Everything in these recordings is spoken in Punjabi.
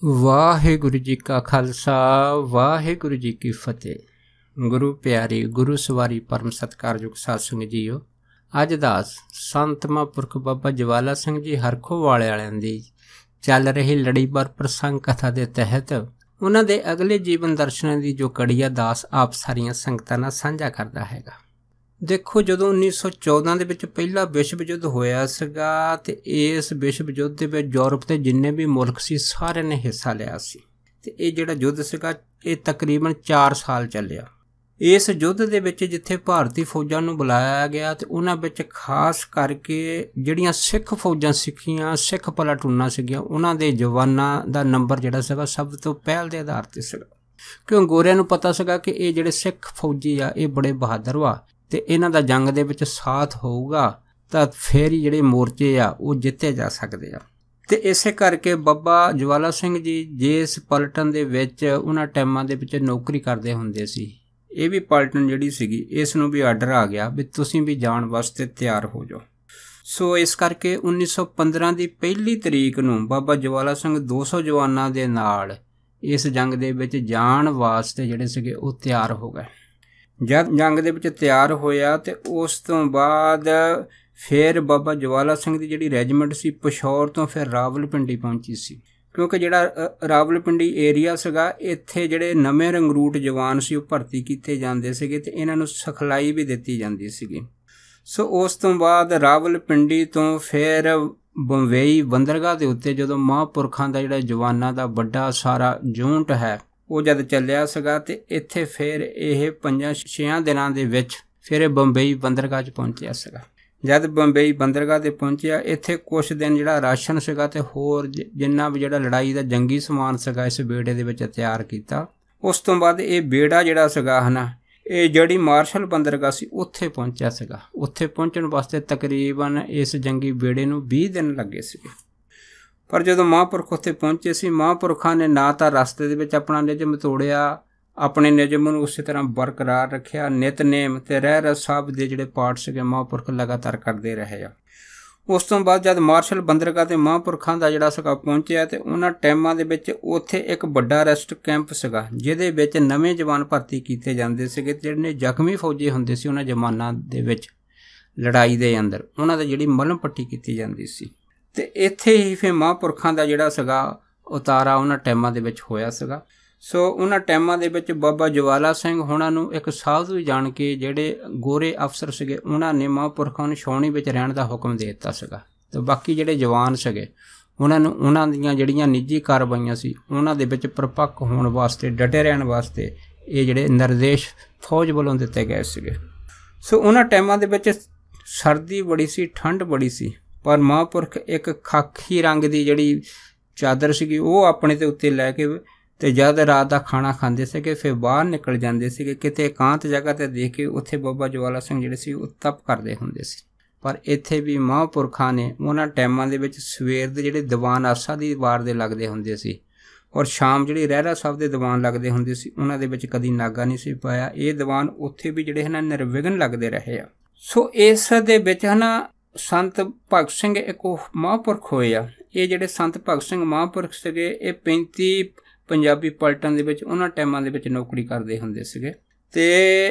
ਵਾਹਿਗੁਰੂ ਜੀ ਕਾ ਖਾਲਸਾ ਵਾਹਿਗੁਰੂ ਜੀ ਕੀ ਫਤਿਹ। ਗੁਰੂ ਪਿਆਰੀ ਗੁਰੂ ਸਵਾਰੀ ਪਰਮ ਸਤਿਕਾਰਯੋਗ ਸਾਧ ਸੰਗਤ ਜੀਓ, ਅੱਜ ਦਾ ਸੰਤ ਮਹਾਂਪੁਰਖ ਬਾਬਾ ਜਵਾਲਾ ਸਿੰਘ ਜੀ ਹਰਖੋਵਾਲੇ ਵਾਲਿਆਂ ਦੀ ਚੱਲ ਰਹੀ ਲੜੀਵਾਰ ਪ੍ਰਸੰਗ ਕਥਾ ਦੇ ਤਹਿਤ ਉਹਨਾਂ ਦੇ ਅਗਲੇ ਜੀਵਨ ਦਰਸ਼ਨਾਂ ਦੀ ਜੋ ਕੜੀ ਆ ਦਾਸ ਆਪ ਸਾਰੀਆਂ ਸੰਗਤਾਂ ਨਾਲ ਸਾਂਝਾ ਕਰਦਾ ਹੈਗਾ। ਦੇਖੋ, ਜਦੋਂ 1914 ਦੇ ਵਿੱਚ ਪਹਿਲਾ ਵਿਸ਼ਵ ਯੁੱਧ ਹੋਇਆ ਸੀਗਾ ਤੇ ਇਸ ਵਿਸ਼ਵ ਯੁੱਧ ਦੇ ਵਿੱਚ ਯੂਰਪ ਦੇ ਜਿੰਨੇ ਵੀ ਮੁਲਕ ਸੀ ਸਾਰਿਆਂ ਨੇ ਹਿੱਸਾ ਲਿਆ ਸੀ ਤੇ ਇਹ ਜਿਹੜਾ ਯੁੱਧ ਸੀਗਾ ਇਹ ਤਕਰੀਬਨ 4 ਸਾਲ ਚੱਲਿਆ। ਇਸ ਯੁੱਧ ਦੇ ਵਿੱਚ ਜਿੱਥੇ ਭਾਰਤੀ ਫੌਜਾਂ ਨੂੰ ਬੁਲਾਇਆ ਗਿਆ ਤੇ ਉਹਨਾਂ ਵਿੱਚ ਖਾਸ ਕਰਕੇ ਜਿਹੜੀਆਂ ਸਿੱਖ ਫੌਜਾਂ ਸਿੱਖੀਆਂ ਸਿੱਖ ਪਲਾਟੂਨਾਂ ਸੀਗੀਆਂ ਉਹਨਾਂ ਦੇ ਜਵਾਨਾਂ ਦਾ ਨੰਬਰ ਜਿਹੜਾ ਸੀਗਾ ਸਭ ਤੋਂ ਪਹਿਲ ਦੇ ਆਧਾਰ 'ਤੇ ਸੀਗਾ, ਕਿਉਂ ਗੋਰਿਆਂ ਨੂੰ ਪਤਾ ਸੀਗਾ ਕਿ ਇਹ ਜਿਹੜੇ ਸਿੱਖ ਫੌਜੀ ਆ ਇਹ ਬੜੇ ਬਹਾਦਰ ਵਾ ਤੇ ਇਹਨਾਂ ਦਾ ਜੰਗ ਦੇ ਵਿੱਚ ਸਾਥ ਹੋਊਗਾ ਤਾਂ ਫਿਰ ਹੀ ਜਿਹੜੇ ਮੋਰਚੇ ਆ ਉਹ ਜਿੱਤੇ ਜਾ ਸਕਦੇ ਆ। ਤੇ ਇਸੇ ਕਰਕੇ ਬਾਬਾ ਜਵਾਲਾ ਸਿੰਘ ਜੀ ਜਿਸ ਪਲਟਨ ਦੇ ਵਿੱਚ ਉਹਨਾਂ ਟਾਈਮਾਂ ਦੇ ਵਿੱਚ ਨੌਕਰੀ ਕਰਦੇ ਹੁੰਦੇ ਸੀ, ਇਹ ਵੀ ਪਲਟਨ ਜਿਹੜੀ ਸੀਗੀ ਇਸ ਨੂੰ ਵੀ ਆਰਡਰ ਆ ਗਿਆ ਵੀ ਤੁਸੀਂ ਵੀ ਜਾਣ ਵਾਸਤੇ ਤਿਆਰ ਹੋ ਜਾਓ। ਸੋ ਇਸ ਕਰਕੇ 1915 ਦੀ ਪਹਿਲੀ ਤਰੀਕ ਨੂੰ ਬਾਬਾ ਜਵਾਲਾ ਸਿੰਘ 200 ਜਵਾਨਾਂ ਦੇ ਨਾਲ ਇਸ ਜੰਗ ਦੇ ਵਿੱਚ ਜਾਣ ਵਾਸਤੇ ਜਿਹੜੇ ਸੀਗੇ ਉਹ ਤਿਆਰ ਹੋ ਗਏ। ਜਦ ਜੰਗ ਦੇ ਵਿੱਚ ਤਿਆਰ ਹੋਇਆ ਤੇ ਉਸ ਤੋਂ ਬਾਅਦ ਫਿਰ ਬਾਬਾ ਜਵਾਲਾ ਸਿੰਘ ਦੀ ਜਿਹੜੀ ਰੈਜੀਮੈਂਟ ਸੀ ਪਿਸ਼ੌਰ ਤੋਂ ਫਿਰ ਰਾਵਲਪਿੰਡੀ ਪਹੁੰਚੀ ਸੀ, ਕਿਉਂਕਿ ਜਿਹੜਾ ਰਾਵਲਪਿੰਡੀ ਏਰੀਆ ਸੀਗਾ ਇੱਥੇ ਜਿਹੜੇ ਨਵੇਂ ਰੰਗਰੂਟ ਜਵਾਨ ਸੀ ਉਹ ਭਰਤੀ ਕੀਤੇ ਜਾਂਦੇ ਸੀਗੇ ਤੇ ਇਹਨਾਂ ਨੂੰ ਸਿਖਲਾਈ ਵੀ ਦਿੱਤੀ ਜਾਂਦੀ ਸੀਗੀ। ਸੋ ਉਸ ਤੋਂ ਬਾਅਦ ਰਾਵਲਪਿੰਡੀ ਤੋਂ ਫਿਰ ਬੰਬਈ ਬੰਦਰਗਾਹ ਦੇ ਉੱਤੇ ਜਦੋਂ ਮਹਾਂਪੁਰਖਾਂ ਦਾ ਜਿਹੜਾ ਜਵਾਨਾਂ ਦਾ ਵੱਡਾ ਸਾਰਾ ਯੂਨਿਟ ਹੈ ਉਹ ਜਦ ਚੱਲਿਆ ਸੀਗਾ ਤੇ ਇੱਥੇ ਫਿਰ ਇਹ 5-6 ਦਿਨਾਂ ਦੇ ਵਿੱਚ ਫਿਰ ਬੰਬਈ ਬੰਦਰਗਾਹ 'ਚ ਪਹੁੰਚਿਆ ਸੀਗਾ। ਜਦ ਬੰਬਈ ਬੰਦਰਗਾਹ 'ਤੇ ਪਹੁੰਚਿਆ ਇੱਥੇ ਕੁਛ ਦਿਨ ਜਿਹੜਾ ਰਾਸ਼ਨ ਸੀਗਾ ਤੇ ਹੋਰ ਜਿੰਨਾ ਵੀ ਜਿਹੜਾ ਲੜਾਈ ਦਾ ਜੰਗੀ ਸਮਾਨ ਸੀਗਾ ਇਸ ਬੇੜੇ ਦੇ ਵਿੱਚ ਤਿਆਰ ਕੀਤਾ। ਉਸ ਤੋਂ ਬਾਅਦ ਇਹ ਬੇੜਾ ਜਿਹੜਾ ਸੀਗਾ ਇਹ ਜਿਹੜੀ ਮਾਰਸ਼ਲ ਬੰਦਰਗਾਹ ਸੀ ਉੱਥੇ ਪਹੁੰਚਿਆ ਸੀਗਾ। ਉੱਥੇ ਪਹੁੰਚਣ ਵਾਸਤੇ ਤਕਰੀਬਨ ਇਸ ਜੰਗੀ ਬੇੜੇ ਨੂੰ 20 ਦਿਨ ਲੱਗੇ ਸੀਗੇ। ਪਰ ਜਦੋਂ ਮਹਾਂਪੁਰਖ ਉੱਥੇ ਪਹੁੰਚੇ ਸੀ ਮਹਾਂਪੁਰਖਾਂ ਨੇ ਨਾ ਤਾਂ ਰਸਤੇ ਦੇ ਵਿੱਚ ਆਪਣਾ ਨਿਯਮ ਤੋੜਿਆ, ਆਪਣੇ ਨਿਯਮ ਨੂੰ ਉਸੇ ਤਰ੍ਹਾਂ ਬਰਕਰਾਰ ਰੱਖਿਆ। ਨਿਤਨੇਮ ਤੇ ਰਹਿਰਾਸ ਸਾਹਿਬ ਦੇ ਜਿਹੜੇ ਪਾਠ ਸੀਗੇ ਮਹਾਂਪੁਰਖ ਲਗਾਤਾਰ ਕਰਦੇ ਰਹੇ ਆ। ਉਸ ਤੋਂ ਬਾਅਦ ਜਦ ਮਾਰਸ਼ਲ ਬੰਦਰਗਾਹ ਤੇ ਮਹਾਂਪੁਰਖਾਂ ਦਾ ਜਿਹੜਾ ਸੀਗਾ ਪਹੁੰਚਿਆ ਤੇ ਉਹਨਾਂ ਟਾਈਮਾਂ ਦੇ ਵਿੱਚ ਉੱਥੇ ਇੱਕ ਵੱਡਾ ਰੈਸਟ ਕੈਂਪ ਸੀਗਾ ਜਿਹਦੇ ਵਿੱਚ ਨਵੇਂ ਜਵਾਨ ਭਰਤੀ ਕੀਤੇ ਜਾਂਦੇ ਸੀਗੇ। ਜਿਹੜੇ ਜ਼ਖਮੀ ਫੌਜੀ ਹੁੰਦੇ ਸੀ ਉਹਨਾਂ ਜਮਾਨਾਂ ਦੇ ਵਿੱਚ ਲੜਾਈ ਦੇ ਅੰਦਰ ਉਹਨਾਂ ਦੀ ਜਿਹੜੀ ਮਲਮ ਪੱਟੀ ਕੀਤੀ ਜਾਂਦੀ ਸੀ ਤੇ ਇੱਥੇ ਹੀ ਫਿਰ ਮਹਾਂਪੁਰਖਾਂ ਦਾ ਜਿਹੜਾ ਸੀਗਾ ਉਤਾਰਾ ਉਹਨਾਂ ਟਾਈਮਾਂ ਦੇ ਵਿੱਚ ਹੋਇਆ ਸੀਗਾ। ਸੋ ਉਹਨਾਂ ਟਾਈਮਾਂ ਦੇ ਵਿੱਚ ਬਾਬਾ ਜਵਾਲਾ ਸਿੰਘ ਹੋਣਾ ਨੂੰ ਇੱਕ ਸਾਧੂ ਜਾਣ ਕੇ ਜਿਹੜੇ ਗੋਰੇ ਅਫਸਰ ਸੀਗੇ ਉਹਨਾਂ ਨੇ ਮਹਾਂਪੁਰਖਾਂ ਨੂੰ ਛਾਉਣੀ ਵਿੱਚ ਰਹਿਣ ਦਾ ਹੁਕਮ ਦੇ ਦਿੱਤਾ ਸੀਗਾ ਤੇ ਬਾਕੀ ਜਿਹੜੇ ਜਵਾਨ ਸੀਗੇ ਉਹਨਾਂ ਨੂੰ ਉਹਨਾਂ ਦੀਆਂ ਜਿਹੜੀਆਂ ਨਿੱਜੀ ਕਾਰਵਾਈਆਂ ਸੀ ਉਹਨਾਂ ਦੇ ਵਿੱਚ ਪਰਪੱਕ ਹੋਣ ਵਾਸਤੇ ਡਟੇ ਰਹਿਣ ਵਾਸਤੇ ਇਹ ਜਿਹੜੇ ਨਿਰਦੇਸ਼ ਫੌਜ ਵੱਲੋਂ ਦਿੱਤੇ ਗਏ ਸੀਗੇ। ਸੋ ਉਹਨਾਂ ਟਾਈਮਾਂ ਦੇ ਵਿੱਚ ਸਰਦੀ ਬੜੀ ਸੀ, ਠੰਡ ਬੜੀ ਸੀ, ਪਰ ਮਹਾਂਪੁਰਖ ਇੱਕ ਖਾਕੀ ਰੰਗ ਦੀ ਜਿਹੜੀ ਚਾਦਰ ਸੀਗੀ ਉਹ ਆਪਣੇ ਦੇ ਉੱਤੇ ਲੈ ਕੇ ਤੇ ਜਦ ਰਾਤ ਦਾ ਖਾਣਾ ਖਾਂਦੇ ਸੀਗੇ ਫਿਰ ਬਾਹਰ ਨਿਕਲ ਜਾਂਦੇ ਸੀਗੇ ਕਿਤੇ ਇਕਾਂਤ ਜਗ੍ਹਾ 'ਤੇ ਦੇਖ ਕੇ ਉੱਥੇ ਬਾਬਾ ਜਵਾਲਾ ਸਿੰਘ ਜਿਹੜੇ ਸੀ ਉਹ ਤਪ ਕਰਦੇ ਹੁੰਦੇ ਸੀ। ਪਰ ਇੱਥੇ ਵੀ ਮਹਾਂਪੁਰਖਾਂ ਨੇ ਉਹਨਾਂ ਟਾਈਮਾਂ ਦੇ ਵਿੱਚ ਸਵੇਰ ਦੇ ਜਿਹੜੇ ਦੀਵਾਨ ਆਸਾ ਦੀ ਵਾਰ ਦੇ ਲੱਗਦੇ ਹੁੰਦੇ ਸੀ ਔਰ ਸ਼ਾਮ ਜਿਹੜੀ ਰਹਿਰਾਸ ਸਾਹਿਬ ਦੇ ਦੀਵਾਨ ਲੱਗਦੇ ਹੁੰਦੇ ਸੀ ਉਹਨਾਂ ਦੇ ਵਿੱਚ ਕਦੀ ਨਾਗਾ ਨਹੀਂ ਸੀ ਪਾਇਆ। ਇਹ ਦੀਵਾਨ ਉੱਥੇ ਵੀ ਜਿਹੜੇ ਨਿਰਵਿਘਨ ਲੱਗਦੇ ਰਹੇ ਆ। ਸੋ ਇਸ ਦੇ ਵਿੱਚ ਸੰਤ ਭਗਤ ਸਿੰਘ ਇੱਕ ਮਹਾਂਪੁਰਖ ਹੋਏ ਆ। ਇਹ ਜਿਹੜੇ ਸੰਤ ਭਗਤ ਸਿੰਘ ਮਹਾਂਪੁਰਖ ਸੀਗੇ ਇਹ 35 ਪੰਜਾਬੀ ਪਲਟਨ ਦੇ ਵਿੱਚ ਉਹਨਾਂ ਟਾਈਮਾਂ ਦੇ ਵਿੱਚ ਨੌਕਰੀ ਕਰਦੇ ਹੁੰਦੇ ਸੀਗੇ ਤੇ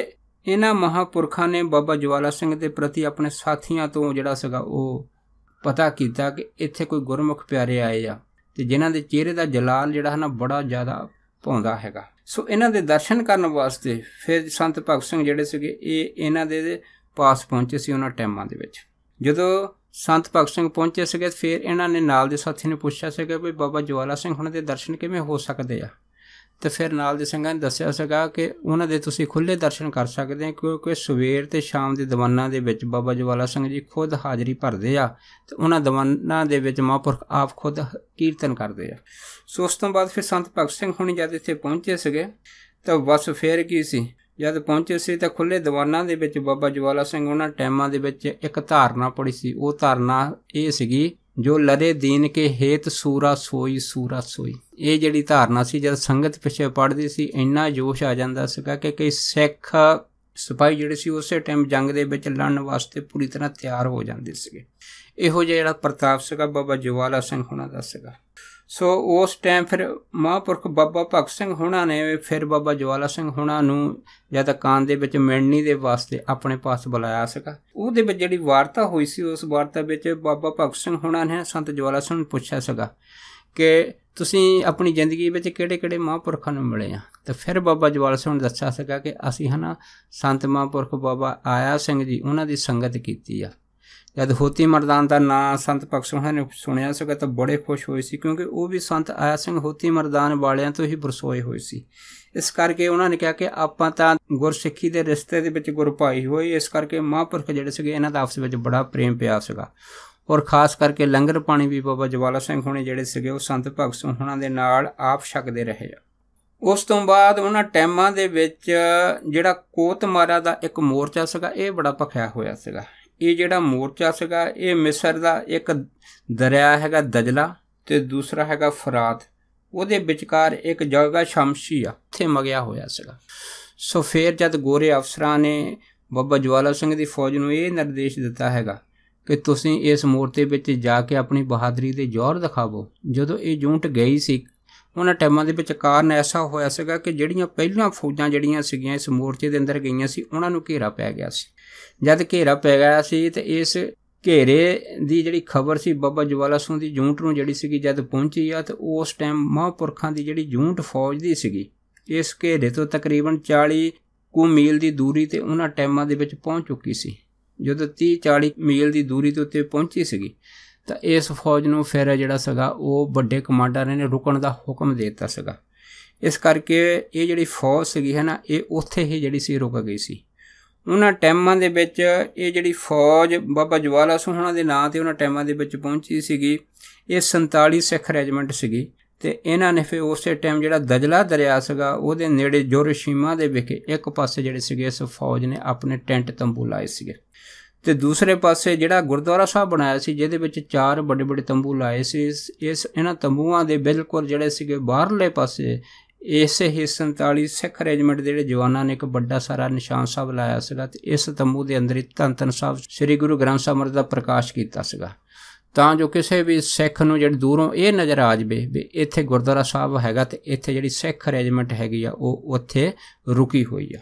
ਇਹਨਾਂ ਮਹਾਂਪੁਰਖਾਂ ਨੇ ਬਾਬਾ ਜਵਾਲਾ ਸਿੰਘ ਦੇ ਪ੍ਰਤੀ ਆਪਣੇ ਸਾਥੀਆਂ ਤੋਂ ਜਿਹੜਾ ਸੀਗਾ ਉਹ ਪਤਾ ਕੀਤਾ ਕਿ ਇੱਥੇ ਕੋਈ ਗੁਰਮੁਖ ਪਿਆਰੇ ਆਏ ਆ ਤੇ ਜਿਨ੍ਹਾਂ ਦੇ ਚਿਹਰੇ ਦਾ ਜਲਾਲ ਜਿਹੜਾ ਬੜਾ ਜ਼ਿਆਦਾ ਭਾਉਂਦਾ ਹੈਗਾ। ਸੋ ਇਹਨਾਂ ਦੇ ਦਰਸ਼ਨ ਕਰਨ ਵਾਸਤੇ ਫਿਰ ਸੰਤ ਭਗਤ ਸਿੰਘ ਜਿਹੜੇ ਸੀਗੇ ਇਹ ਇਹਨਾਂ ਦੇ ਪਾਸ ਪਹੁੰਚੇ ਸੀ ਉਹਨਾਂ ਟਾਈਮਾਂ ਦੇ ਵਿੱਚ। ਜਦੋਂ ਸੰਤ ਭਗਤ ਸਿੰਘ ਪਹੁੰਚੇ ਸੀਗੇ ਫਿਰ ਇਹਨਾਂ ਨੇ ਨਾਲ ਦੇ ਸਾਥੀ ਨੂੰ ਪੁੱਛਿਆ ਸੀਗਾ ਵੀ ਬਾਬਾ ਜਵਾਲਾ ਸਿੰਘ ਹੁਣਾਂ ਦੇ ਦਰਸ਼ਨ ਕਿਵੇਂ ਹੋ ਸਕਦੇ ਆ ਤੇ ਫਿਰ ਨਾਲ ਦੇ ਸਿੰਘਾਂ ਨੇ ਦੱਸਿਆ ਸੀਗਾ ਕਿ ਉਹਨਾਂ ਦੇ ਤੁਸੀਂ ਖੁੱਲ੍ਹੇ ਦਰਸ਼ਨ ਕਰ ਸਕਦੇ ਆ ਕਿਉਂਕਿ ਸਵੇਰ ਤੇ ਸ਼ਾਮ ਦੇ ਦੀਵਾਨਾਂ ਦੇ ਵਿੱਚ ਬਾਬਾ ਜਵਾਲਾ ਸਿੰਘ ਜੀ ਖੁਦ ਹਾਜ਼ਰੀ ਭਰਦੇ ਆ ਤੇ ਉਹਨਾਂ ਦੀਵਾਨਾਂ ਦੇ ਵਿੱਚ ਮਹਾਂਪੁਰਖ ਆਪ ਖੁਦ ਕੀਰਤਨ ਕਰਦੇ ਆ। ਸੋ ਉਸ ਤੋਂ ਬਾਅਦ ਫਿਰ ਸੰਤ ਭਗਤ ਸਿੰਘ ਹੁਣੀ ਜਦ ਇੱਥੇ ਪਹੁੰਚੇ ਸੀਗੇ ਤਾਂ ਬਸ ਫਿਰ ਕੀ ਸੀ, ਜਦ ਪਹੁੰਚੇ ਸੀ ਤਾਂ ਖੁੱਲ੍ਹੇ ਦੀਵਾਨਾਂ ਦੇ ਵਿੱਚ ਬਾਬਾ ਜਵਾਲਾ ਸਿੰਘ ਉਹਨਾਂ ਟਾਈਮਾਂ ਦੇ ਵਿੱਚ ਇੱਕ ਧਾਰਨਾ ਪੜ੍ਹੀ ਸੀ। ਉਹ ਧਾਰਨਾ ਇਹ ਸੀਗੀ ਜੋ ਲਰੇ ਦੀਨ ਕੇ ਹੇਤ ਸੂਰਾ ਸੋਈ ਸੂਰਾ ਸੋਈ। ਇਹ ਜਿਹੜੀ ਧਾਰਨਾ ਸੀ ਜਦ ਸੰਗਤ ਪਿੱਛੇ ਪੜ੍ਹਦੀ ਸੀ ਇੰਨਾ ਜੋਸ਼ ਆ ਜਾਂਦਾ ਸੀਗਾ ਕਿ ਕਈ ਸਿੱਖ ਸਿਪਾਹੀ ਜਿਹੜੇ ਸੀ ਉਸੇ ਟਾਈਮ ਜੰਗ ਦੇ ਵਿੱਚ ਲੜਨ ਵਾਸਤੇ ਪੂਰੀ ਤਰ੍ਹਾਂ ਤਿਆਰ ਹੋ ਜਾਂਦੇ ਸੀਗੇ। ਇਹੋ ਜਿਹਾ ਜਿਹੜਾ ਪ੍ਰਤਾਪ ਸੀਗਾ ਬਾਬਾ ਜਵਾਲਾ ਸਿੰਘ ਹੋਣਾ ਦਾ ਸੀਗਾ। सो उस टाइम फिर महापुरख बाबा भगत सिंह होना ने फिर बाबा ज्वाला सिंह होना नूं जद कान दे विच मिलनी दे वास्ते अपने पास बुलाया सीगा। ਉਹਦੇ ਵਿੱਚ ਜਿਹੜੀ ਵਾਰਤਾ ਹੋਈ ਸੀ ਉਸ ਵਾਰਤਾ ਵਿੱਚ ਬਾਬਾ ਭਗਤ ਸਿੰਘ ਹੋਣਾ ਨੇ ਸੰਤ ज्वाला सिंह ਨੂੰ ਪੁੱਛਿਆ ਸੀਗਾ ਕਿ ਤੁਸੀਂ ਆਪਣੀ ਜ਼ਿੰਦਗੀ ਵਿੱਚ ਕਿਹੜੇ ਕਿਹੜੇ ਮਹਾਂਪੁਰਖਾਂ ਨੂੰ ਮਿਲੇ ਆ। ਤਾਂ ਫਿਰ ਬਾਬਾ ज्वाला ਸਿੰਘ ਨੇ ਦੱਸਿਆ ਸੀਗਾ ਕਿ ਅਸੀਂ ਹੈ ਨਾ ਸੰਤ ਮਹਾਂਪੁਰਖ ਬਾਬਾ ਆਇਆ ਸਿੰਘ ਜੀ ਉਹਨਾਂ ਦੀ ਸੰਗਤ ਕੀਤੀ ਆ। जब होती मरदान का नाम संत भगत सिंह ने सुनिया सीगा तो बड़े खुश होए सी क्योंकि वो भी संत आया सिंह होती मरदान वालियां तो ही बरसोए होए सी। इस करके उन्होंने कहा कि आपां तां गुरसिੱਖੀ ਦੇ रिश्ते ਦੇ ਵਿੱਚ गुर भाई होए। इस करके महापुरख ਜਿਹੜੇ ਸੀਗੇ ਇਹਨਾਂ ਦਾ ਆਪਸ ਵਿੱਚ बड़ा प्रेम ਪਿਆਰ ਸੀਗਾ। और खास करके लंगर पानी भी बाबा ज्वाला सिंह होने ਜਿਹੜੇ ਸੀਗੇ ਉਹ ਸੰਤ ਭਗਤ ਸਿੰਘ ਹੋਣਾ ਦੇ ਨਾਲ ਆਪ ਛਕਦੇ ਰਹੇ ਆ। ਉਸ ਤੋਂ ਬਾਅਦ ਉਹਨਾਂ ਟਾਈਮਾਂ ਦੇ ਵਿੱਚ ਜਿਹੜਾ ਕੋਤਮਾਰਾ ਦਾ ਇੱਕ ਮੋਰਚਾ ਸੀਗਾ ਇਹ ਬੜਾ ਭਖਿਆ ਹੋਇਆ ਸੀਗਾ। ਇਹ ਜਿਹੜਾ ਮੋਰਚਾ ਸੀਗਾ ਇਹ ਮਿਸਰ ਦਾ ਇੱਕ ਦਰਿਆ ਹੈਗਾ ਦਜਲਾ ਤੇ ਦੂਸਰਾ ਹੈਗਾ ਫਰਾਤ, ਉਹਦੇ ਵਿਚਕਾਰ ਇੱਕ ਜਗ੍ਹਾ ਸ਼ਮਸ਼ੀ ਆ, ਉੱਥੇ ਮਗਿਆ ਹੋਇਆ ਸੀਗਾ। ਸੋ ਫਿਰ ਜਦ ਗੋਰੇ ਅਫਸਰਾਂ ਨੇ ਬਾਬਾ ज्वाला ਸਿੰਘ ਦੀ ਫੌਜ ਨੂੰ ਇਹ ਨਿਰਦੇਸ਼ ਦਿੱਤਾ ਹੈਗਾ ਕਿ ਤੁਸੀਂ ਇਸ ਮੋਰਚੇ ਵਿੱਚ ਜਾ ਕੇ ਆਪਣੀ ਬਹਾਦਰੀ ਦੇ ਜੌਹਰ ਦਿਖਾਵੋ। ਜਦੋਂ ਇਹ ਜੂਨਟ ਗਈ ਸੀ ਉਹਨਾਂ ਟਾਈਮਾਂ ਦੇ ਵਿੱਚ ਕਾਰਨ ਐਸਾ ਹੋਇਆ ਸੀਗਾ ਕਿ ਜਿਹੜੀਆਂ ਪਹਿਲਾਂ ਫੌਜਾਂ ਜਿਹੜੀਆਂ ਸੀਗੀਆਂ ਇਸ ਮੋਰਚੇ ਦੇ ਅੰਦਰ ਗਈਆਂ ਸੀ ਉਹਨਾਂ ਨੂੰ ਘੇਰਾ ਪੈ ਗਿਆ ਸੀ। ਜਦ ਘੇਰਾ ਪੈ ਗਿਆ ਸੀ ਤੇ ਇਸ ਘੇਰੇ ਦੀ ਜਿਹੜੀ ਖਬਰ ਸੀ ਬਾਬਾ ज्वाला ਸਿੰਘ ਦੀ ਜੂਨਟ ਨੂੰ ਜਿਹੜੀ ਸੀਗੀ ਜਦ ਪਹੁੰਚੀ ਆ ਤੇ ਉਸ ਟਾਈਮ ਮਹਾਂਪੁਰਖਾਂ ਦੀ ਜਿਹੜੀ ਜੂਨਟ ਫੌਜ ਦੀ ਸੀਗੀ ਇਸ ਘੇਰੇ ਤੋਂ ਤਕਰੀਬਨ 40 ਕੁ ਮੀਲ ਦੀ ਦੂਰੀ ਤੇ ਉਹਨਾਂ ਟਾਈਮਾਂ ਦੇ ਵਿੱਚ ਪਹੁੰਚ ਚੁੱਕੀ ਸੀ। ਜਦੋਂ 30-40 ਮੀਲ ਦੀ ਦੂਰੀ ਦੇ ਉੱਤੇ ਪਹੁੰਚੀ ਸੀਗੀ ਤਾਂ ਇਸ ਫੌਜ ਨੂੰ ਫਿਰ ਜਿਹੜਾ ਸੀਗਾ ਉਹ ਵੱਡੇ ਕਮਾਂਡਰਾਂ ਨੇ ਰੁਕਣ ਦਾ ਹੁਕਮ ਦੇ ਦਿੱਤਾ ਸੀਗਾ। ਇਸ ਕਰਕੇ ਇਹ ਜਿਹੜੀ ਫੌਜ ਸੀਗੀ ਹੈ ਨਾ ਇਹ ਉੱਥੇ ਹੀ ਜਿਹੜੀ ਸੀ ਰੁਕ ਗਈ ਸੀ। ਉਹਨਾਂ ਟਾਈਮਾਂ ਦੇ ਵਿੱਚ ਇਹ ਜਿਹੜੀ ਫੌਜ ਬਾਬਾ ज्वाला ਸਿੰਘ ਹੋਣਾ ਦੇ ਨਾਂ 'ਤੇ ਉਹਨਾਂ ਟਾਈਮਾਂ ਦੇ ਵਿੱਚ ਪਹੁੰਚੀ ਸੀਗੀ ਇਹ 47 ਸਿੱਖ ਰੈਜੀਮੈਂਟ ਸੀਗੀ। ਅਤੇ ਇਹਨਾਂ ਨੇ ਫਿਰ ਉਸੇ ਟਾਈਮ ਜਿਹੜਾ ਦਜਲਾ ਦਰਿਆ ਸੀਗਾ ਉਹਦੇ ਨੇੜੇ ਜੋਰਸ਼ੀਮਾ ਦੇ ਵਿਖੇ ਇੱਕ ਪਾਸੇ ਜਿਹੜੇ ਸੀਗੇ ਇਸ ਫੌਜ ਨੇ ਆਪਣੇ ਟੈਂਟ ਤੰਬੂ ਲਾਏ ਸੀਗੇ ਅਤੇ ਦੂਸਰੇ ਪਾਸੇ ਜਿਹੜਾ ਗੁਰਦੁਆਰਾ ਸਾਹਿਬ ਬਣਾਇਆ ਸੀ ਜਿਹਦੇ ਵਿੱਚ 4 ਵੱਡੇ ਵੱਡੇ ਤੰਬੂ ਲਾਏ ਸੀ। ਇਹਨਾਂ ਤੰਬੂਆਂ ਦੇ ਬਿਲਕੁਲ ਜਿਹੜੇ ਸੀਗੇ ਬਾਹਰਲੇ ਪਾਸੇ ਇਸੇ ਹੀ 47 ਸਿੱਖ ਰੈਜੀਮੈਂਟ ਦੇ ਜਿਹੜੇ ਜਵਾਨਾਂ ਨੇ ਇੱਕ ਵੱਡਾ ਸਾਰਾ ਨਿਸ਼ਾਨ ਸਾਹਿਬ ਲਾਇਆ ਸੀਗਾ ਅਤੇ ਇਸ ਤੰਬੂ ਦੇ ਅੰਦਰ ਹੀ ਧੰਨ ਧੰਨ ਸਾਹਿਬ ਸ੍ਰੀ ਗੁਰੂ ਗ੍ਰੰਥ ਸਾਹਿਬ ਮਹਾਰਾਜ ਦਾ ਪ੍ਰਕਾਸ਼ ਕੀਤਾ ਸੀਗਾ ਤਾਂ ਜੋ ਕਿਸੇ ਵੀ ਸਿੱਖ ਨੂੰ ਜਿਹੜੀ ਦੂਰੋਂ ਇਹ ਨਜ਼ਰ ਆ ਜਾਵੇ ਵੀ ਇੱਥੇ ਗੁਰਦੁਆਰਾ ਸਾਹਿਬ ਹੈਗਾ ਅਤੇ ਇੱਥੇ ਜਿਹੜੀ ਸਿੱਖ ਰੈਜੀਮੈਂਟ ਹੈਗੀ ਆ ਉਹ ਉੱਥੇ ਰੁਕੀ ਹੋਈ ਆ।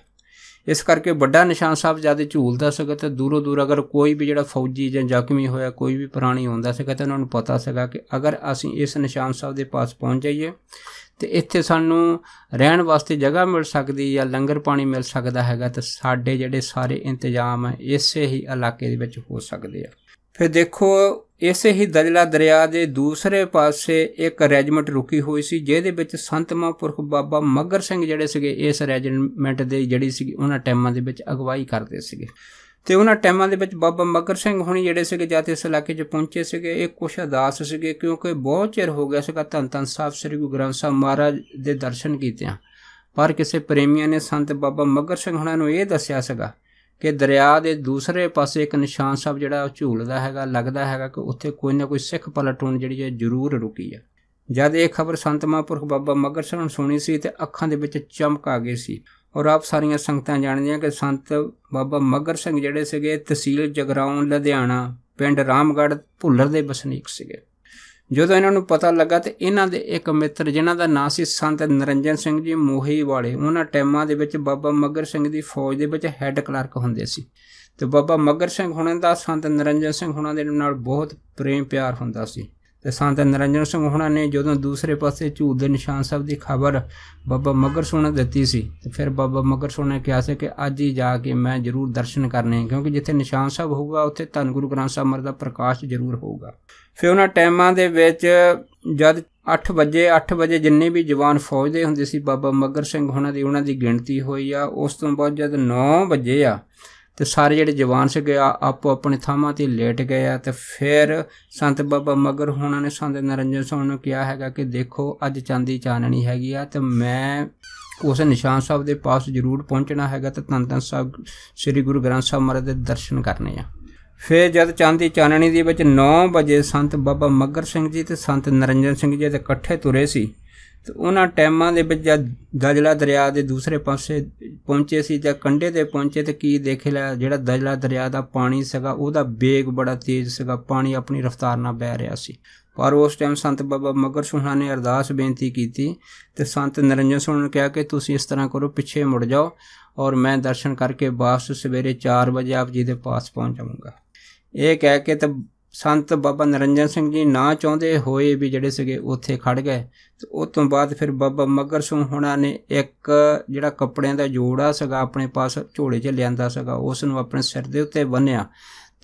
ਇਸ ਕਰਕੇ ਵੱਡਾ ਨਿਸ਼ਾਨ ਸਾਹਿਬ ਜਦ ਝੂਲਦਾ ਸੀਗਾ ਤਾਂ ਦੂਰੋਂ ਦੂਰ ਅਗਰ ਕੋਈ ਵੀ ਜਿਹੜਾ ਫੌਜੀ ਜਾਂ ਜ਼ਖਮੀ ਹੋਇਆ ਕੋਈ ਵੀ ਪ੍ਰਾਣੀ ਆਉਂਦਾ ਸੀਗਾ ਤਾਂ ਉਹਨਾਂ ਨੂੰ ਪਤਾ ਸੀਗਾ ਕਿ ਅਗਰ ਅਸੀਂ ਇਸ ਨਿਸ਼ਾਨ ਸਾਹਿਬ ਦੇ ਪਾਸ ਪਹੁੰਚ ਜਾਈਏ ਅਤੇ ਇੱਥੇ ਸਾਨੂੰ ਰਹਿਣ ਵਾਸਤੇ ਜਗ੍ਹਾ ਮਿਲ ਸਕਦੀ ਜਾਂ ਲੰਗਰ ਪਾਣੀ ਮਿਲ ਸਕਦਾ ਹੈਗਾ ਤਾਂ ਸਾਡੇ ਜਿਹੜੇ ਸਾਰੇ ਇੰਤਜ਼ਾਮ ਹੈ ਇਸੇ ਹੀ ਇਲਾਕੇ ਦੇ ਵਿੱਚ ਹੋ ਸਕਦੇ ਆ। ਫਿਰ ਦੇਖੋ ਇਸੇ ਹੀ ਦਜਲਾ ਦਰਿਆ ਦੇ ਦੂਸਰੇ ਪਾਸੇ ਇੱਕ ਰੈਜੀਮੈਂਟ ਰੁਕੀ ਹੋਈ ਸੀ ਜਿਹਦੇ ਵਿੱਚ ਸੰਤ ਮਹਾਂਪੁਰਖ ਬਾਬਾ ਮੱਘਰ ਸਿੰਘ ਜਿਹੜੇ ਸੀਗੇ ਇਸ ਰੈਜੀਮੈਂਟ ਦੇ ਜਿਹੜੀ ਸੀਗੀ ਉਹਨਾਂ ਟਾਈਮਾਂ ਦੇ ਵਿੱਚ ਅਗਵਾਈ ਕਰਦੇ ਸੀਗੇ ਅਤੇ ਉਹਨਾਂ ਟਾਈਮਾਂ ਦੇ ਵਿੱਚ ਬਾਬਾ ਮੱਘਰ ਸਿੰਘ ਹੋਣੀ ਜਿਹੜੇ ਸੀਗੇ ਜਦ ਇਸ ਇਲਾਕੇ 'ਚ ਪਹੁੰਚੇ ਸੀਗੇ ਇਹ ਕੁਛ ਉਦਾਸ ਸੀਗੇ ਕਿਉਂਕਿ ਬਹੁਤ ਚਿਰ ਹੋ ਗਿਆ ਸੀਗਾ ਧੰਨ ਧੰਨ ਸਾਹਿਬ ਸ੍ਰੀ ਗੁਰੂ ਗ੍ਰੰਥ ਸਾਹਿਬ ਮਹਾਰਾਜ ਦੇ ਦਰਸ਼ਨ ਕੀਤਿਆਂ। ਪਰ ਕਿਸੇ ਪ੍ਰੇਮੀਆਂ ਨੇ ਸੰਤ ਬਾਬਾ ਮੱਘਰ ਸਿੰਘ ਹੋਣਾ ਨੂੰ ਇਹ ਦੱਸਿਆ ਸੀਗਾ ਕਿ ਦਰਿਆ ਦੇ ਦੂਸਰੇ ਪਾਸੇ ਇੱਕ ਨਿਸ਼ਾਨ ਸਾਹਿਬ ਜਿਹੜਾ ਝੂਲਦਾ ਹੈਗਾ ਲੱਗਦਾ ਹੈਗਾ ਕਿ ਉੱਥੇ ਕੋਈ ਨਾ ਕੋਈ ਸਿੱਖ ਪਲਟੂਨ ਜਿਹੜੀ ਹੈ ਜ਼ਰੂਰ ਰੁਕੀ ਆ। ਜਦ ਇਹ ਖਬਰ ਸੰਤ ਮਹਾਂਪੁਰਖ ਬਾਬਾ ਮੱਘਰ ਸਿੰਘ ਨੂੰ ਸੁਣੀ ਸੀ ਅਤੇ ਅੱਖਾਂ ਦੇ ਵਿੱਚ ਚਮਕ ਆ ਗਈ ਸੀ। ਔਰ ਆਪ ਸਾਰੀਆਂ ਸੰਗਤਾਂ ਜਾਣਦੀਆਂ ਕਿ ਸੰਤ ਬਾਬਾ ਮੱਘਰ ਸਿੰਘ ਜਿਹੜੇ ਸੀਗੇ ਤਹਿਸੀਲ ਜਗਰਾਉਂ ਲੁਧਿਆਣਾ ਪਿੰਡ ਰਾਮਗੜ੍ਹ ਭੁੱਲਰ ਦੇ ਵਸਨੀਕ ਸੀਗੇ। ਜਦੋਂ ਇਹਨਾਂ ਨੂੰ ਪਤਾ ਲੱਗਾ ਤਾਂ ਇਹਨਾਂ ਦੇ ਇੱਕ ਮਿੱਤਰ ਜਿਨ੍ਹਾਂ ਦਾ ਨਾਂ ਸੀ ਸੰਤ ਨਿਰੰਜਨ ਸਿੰਘ ਜੀ ਮੋਹੀ ਵਾਲੇ ਉਹਨਾਂ ਟਾਈਮਾਂ ਦੇ ਵਿੱਚ ਬਾਬਾ ਮੱਘਰ ਸਿੰਘ ਦੀ ਫੌਜ ਦੇ ਵਿੱਚ ਹੈੱਡ ਕਲਰਕ ਹੁੰਦੇ ਸੀ ਅਤੇ ਬਾਬਾ ਮੱਘਰ ਸਿੰਘ ਹੋਣਾ ਦਾ ਸੰਤ ਨਿਰੰਜਨ ਸਿੰਘ ਹੋਣਾ ਦੇ ਨਾਲ ਬਹੁਤ ਪ੍ਰੇਮ ਪਿਆਰ ਹੁੰਦਾ ਸੀ। ਅਤੇ ਸੰਤ ਨਿਰੰਜਨ ਸਿੰਘ ਹੋਣਾ ਨੇ ਜਦੋਂ ਦੂਸਰੇ ਪਾਸੇ ਝੂਲ ਦੇ ਨਿਸ਼ਾਨ ਸਾਹਿਬ ਦੀ ਖਬਰ ਬਾਬਾ ਮੱਘਰ ਸਿੰਘ ਨੂੰ ਦਿੱਤੀ ਸੀ ਅਤੇ ਫਿਰ ਬਾਬਾ ਮੱਘਰ ਸਿੰਘ ਨੇ ਕਿਹਾ ਸੀ ਕਿ ਅੱਜ ਹੀ ਜਾ ਕੇ ਮੈਂ ਜ਼ਰੂਰ ਦਰਸ਼ਨ ਕਰਨੇ ਕਿਉਂਕਿ ਜਿੱਥੇ ਨਿਸ਼ਾਨ ਸਾਹਿਬ ਹੋਊਗਾ ਉੱਥੇ ਧੰਨ ਗੁਰੂ ਗ੍ਰੰਥ ਸਾਹਿਬ ਮਹਾਰਾਜ ਦਾ ਪ੍ਰਕਾਸ਼ ਜ਼ਰੂਰ ਹੋਊਗਾ। ਫਿਰ ਉਹਨਾਂ ਟਾਈਮਾਂ ਦੇ ਵਿੱਚ ਜਦ 8 ਵਜੇ ਜਿੰਨੇ ਵੀ ਜਵਾਨ ਫੌਜ ਦੇ ਹੁੰਦੇ ਸੀ ਬਾਬਾ ਮੱਘਰ ਸਿੰਘ ਹੋਣਾ ਦੀ ਉਹਨਾਂ ਦੀ ਗਿਣਤੀ ਹੋਈ ਆ। ਉਸ ਤੋਂ ਬਾਅਦ ਜਦ 9 ਵਜੇ ਆ ਅਤੇ ਸਾਰੇ ਜਿਹੜੇ ਜਵਾਨ ਸੀਗੇ ਆਪੋ ਆਪਣੇ ਥਾਵਾਂ 'ਤੇ ਲੇਟ ਗਏ ਆ ਅਤੇ ਫਿਰ ਸੰਤ ਬਾਬਾ ਮੱਘਰ ਹੋਣਾ ਨੇ ਸੰਤ ਨਿਰੰਜਨ ਸਿੰਘ ਨੂੰ ਕਿਹਾ ਹੈਗਾ ਕਿ ਦੇਖੋ ਅੱਜ ਚਾਂਦੀ ਚਾਨਣੀ ਹੈਗੀ ਆ ਅਤੇ ਮੈਂ ਉਸ ਨਿਸ਼ਾਨ ਸਾਹਿਬ ਦੇ ਪਾਸ ਜ਼ਰੂਰ ਪਹੁੰਚਣਾ ਹੈਗਾ ਅਤੇ ਧੰਨ ਧੰਨ ਸਾਹਿਬ ਸ੍ਰੀ ਗੁਰੂ ਗ੍ਰੰਥ ਸਾਹਿਬ ਮਹਾਰਾਜ ਦੇ ਦਰਸ਼ਨ ਕਰਨੇ ਆ। ਫਿਰ ਜਦ ਚਾਂਦੀ ਚਾਨਣੀ ਦੇ ਵਿੱਚ 9 ਵਜੇ ਸੰਤ ਬਾਬਾ ਮੱਘਰ ਸਿੰਘ ਜੀ ਅਤੇ ਸੰਤ ਨਿਰੰਜਨ ਸਿੰਘ ਜੀ ਦੇ ਇਕੱਠੇ ਤੁਰੇ ਸੀ ਤੇ ਉਹਨਾਂ ਟਾਈਮਾਂ ਦੇ ਵਿੱਚ ਜਦ ਦਜਲਾ ਦਰਿਆ ਦੇ ਦੂਸਰੇ ਪਾਸੇ ਪਹੁੰਚੇ ਸੀ ਜਾਂ ਕੰਢੇ 'ਤੇ ਪਹੁੰਚੇ ਤੇ ਕੀ ਦੇਖ ਲਿਆ, ਜਿਹੜਾ ਦਜਲਾ ਦਰਿਆ ਦਾ ਪਾਣੀ ਸੀਗਾ ਉਹਦਾ ਵੇਗ ਬੜਾ ਤੇਜ਼ ਸੀਗਾ, ਪਾਣੀ ਆਪਣੀ ਰਫ਼ਤਾਰ ਨਾਲ ਬਹਿ ਰਿਹਾ ਸੀ। ਪਰ ਉਸ ਟਾਈਮ ਸੰਤ ਬਾਬਾ ਮੱਘਰ ਸਿੰਘ ਹੋਣਾ ਨੇ ਅਰਦਾਸ ਬੇਨਤੀ ਕੀਤੀ ਤੇ ਸੰਤ ਨਿਰੰਜਨ ਸਿੰਘ ਨੂੰ ਕਿਹਾ ਕਿ ਤੁਸੀਂ ਇਸ ਤਰ੍ਹਾਂ ਕਰੋ, ਪਿੱਛੇ ਮੁੜ ਜਾਓ ਔਰ ਮੈਂ ਦਰਸ਼ਨ ਕਰਕੇ ਵਾਪਸ ਸਵੇਰੇ 4 ਵਜੇ ਆਪ ਜੀ ਦੇ ਪਾਸ ਪਹੁੰਚ ਜਾਊਂਗਾ। ਇਹ ਕਹਿ ਕੇ ਤਾਂ ਸੰਤ ਬਾਬਾ ਨਿਰੰਜਨ ਸਿੰਘ ਜੀ ਨਾ ਚਾਹੁੰਦੇ ਹੋਏ ਵੀ ਜਿਹੜੇ ਸੀਗੇ ਉੱਥੇ ਖੜ ਗਏ। ਤੇ ਉਸ ਤੋਂ ਬਾਅਦ ਫਿਰ ਬਾਬਾ ਮੱਘਰ ਸਿੰਘ ਹੋਣਾ ਨੇ ਇੱਕ ਜਿਹੜਾ ਕੱਪੜਿਆਂ ਦਾ ਜੋੜਾ ਸੀਗਾ ਆਪਣੇ ਪਾਸ ਝੋਲੇ 'ਚ ਲਿਆਂਦਾ ਸੀਗਾ, ਉਸ ਨੂੰ ਆਪਣੇ ਸਿਰ ਦੇ ਉੱਤੇ ਬੰਨ੍ਹਿਆ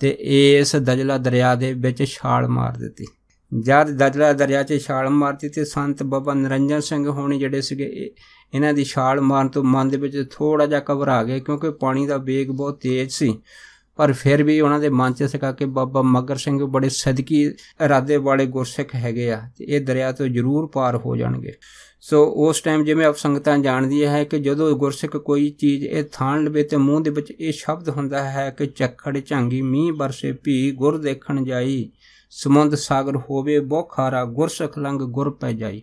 ਤੇ ਇਸ ਦਜਲਾ ਦਰਿਆ ਦੇ ਵਿੱਚ ਛਾਲ ਮਾਰ ਦਿੱਤੀ। ਜਦ ਦਜਲਾ ਦਰਿਆ 'ਚ ਛਾਲ ਮਾਰਤੀ ਤੇ ਸੰਤ ਬਾਬਾ ਨਿਰੰਜਨ ਸਿੰਘ ਹੋਣੀ ਜਿਹੜੇ ਸੀਗੇ ਇਹਨਾਂ ਦੀ ਛਾਲ ਮਾਰਨ ਤੋਂ ਮਨ ਦੇ ਵਿੱਚ ਥੋੜ੍ਹਾ ਜਿਹਾ ਘਬਰਾ ਗਏ, ਕਿਉਂਕਿ ਪਾਣੀ ਦਾ ਵੇਗ ਬਹੁਤ ਤੇਜ਼ ਸੀ। ਪਰ ਫਿਰ ਵੀ ਉਹਨਾਂ ਦੇ ਮਨ 'ਚ ਸੀਗਾ ਕਿ ਬਾਬਾ ਮੱਘਰ ਸਿੰਘ ਬੜੇ ਸਦਕੀ ਇਰਾਦੇ ਵਾਲੇ ਗੁਰਸਿੱਖ ਹੈਗੇ ਆ ਤੇ ਇਹ ਦਰਿਆ ਤੋਂ ਜ਼ਰੂਰ ਪਾਰ ਹੋ ਜਾਣਗੇ। ਸੋ ਉਸ ਟਾਈਮ ਜਿਵੇਂ ਆਪ ਸੰਗਤਾਂ ਜਾਣਦੀਆਂ ਹੈ ਕਿ ਜਦੋਂ ਗੁਰਸਿੱਖ ਕੋਈ ਚੀਜ਼ ਇਹ ਥਾਣ ਲਵੇ ਤੇ ਮੂੰਹ ਦੇ ਵਿੱਚ ਇਹ ਸ਼ਬਦ ਹੁੰਦਾ ਹੈ ਕਿ ਝੱਖੜ ਝਾਂਗੀ ਮੀਂਹ ਬਰਸੇ ਭੀ ਗੁਰ ਦੇਖਣ ਜਾਈ, ਸਮੁੰਦ ਸਾਗਰ ਹੋਵੇ ਬਹੁ ਖਾਰਾ ਗੁਰਸਿੱਖ ਲੰਘ ਗੁਰ ਪੈ ਜਾਈ।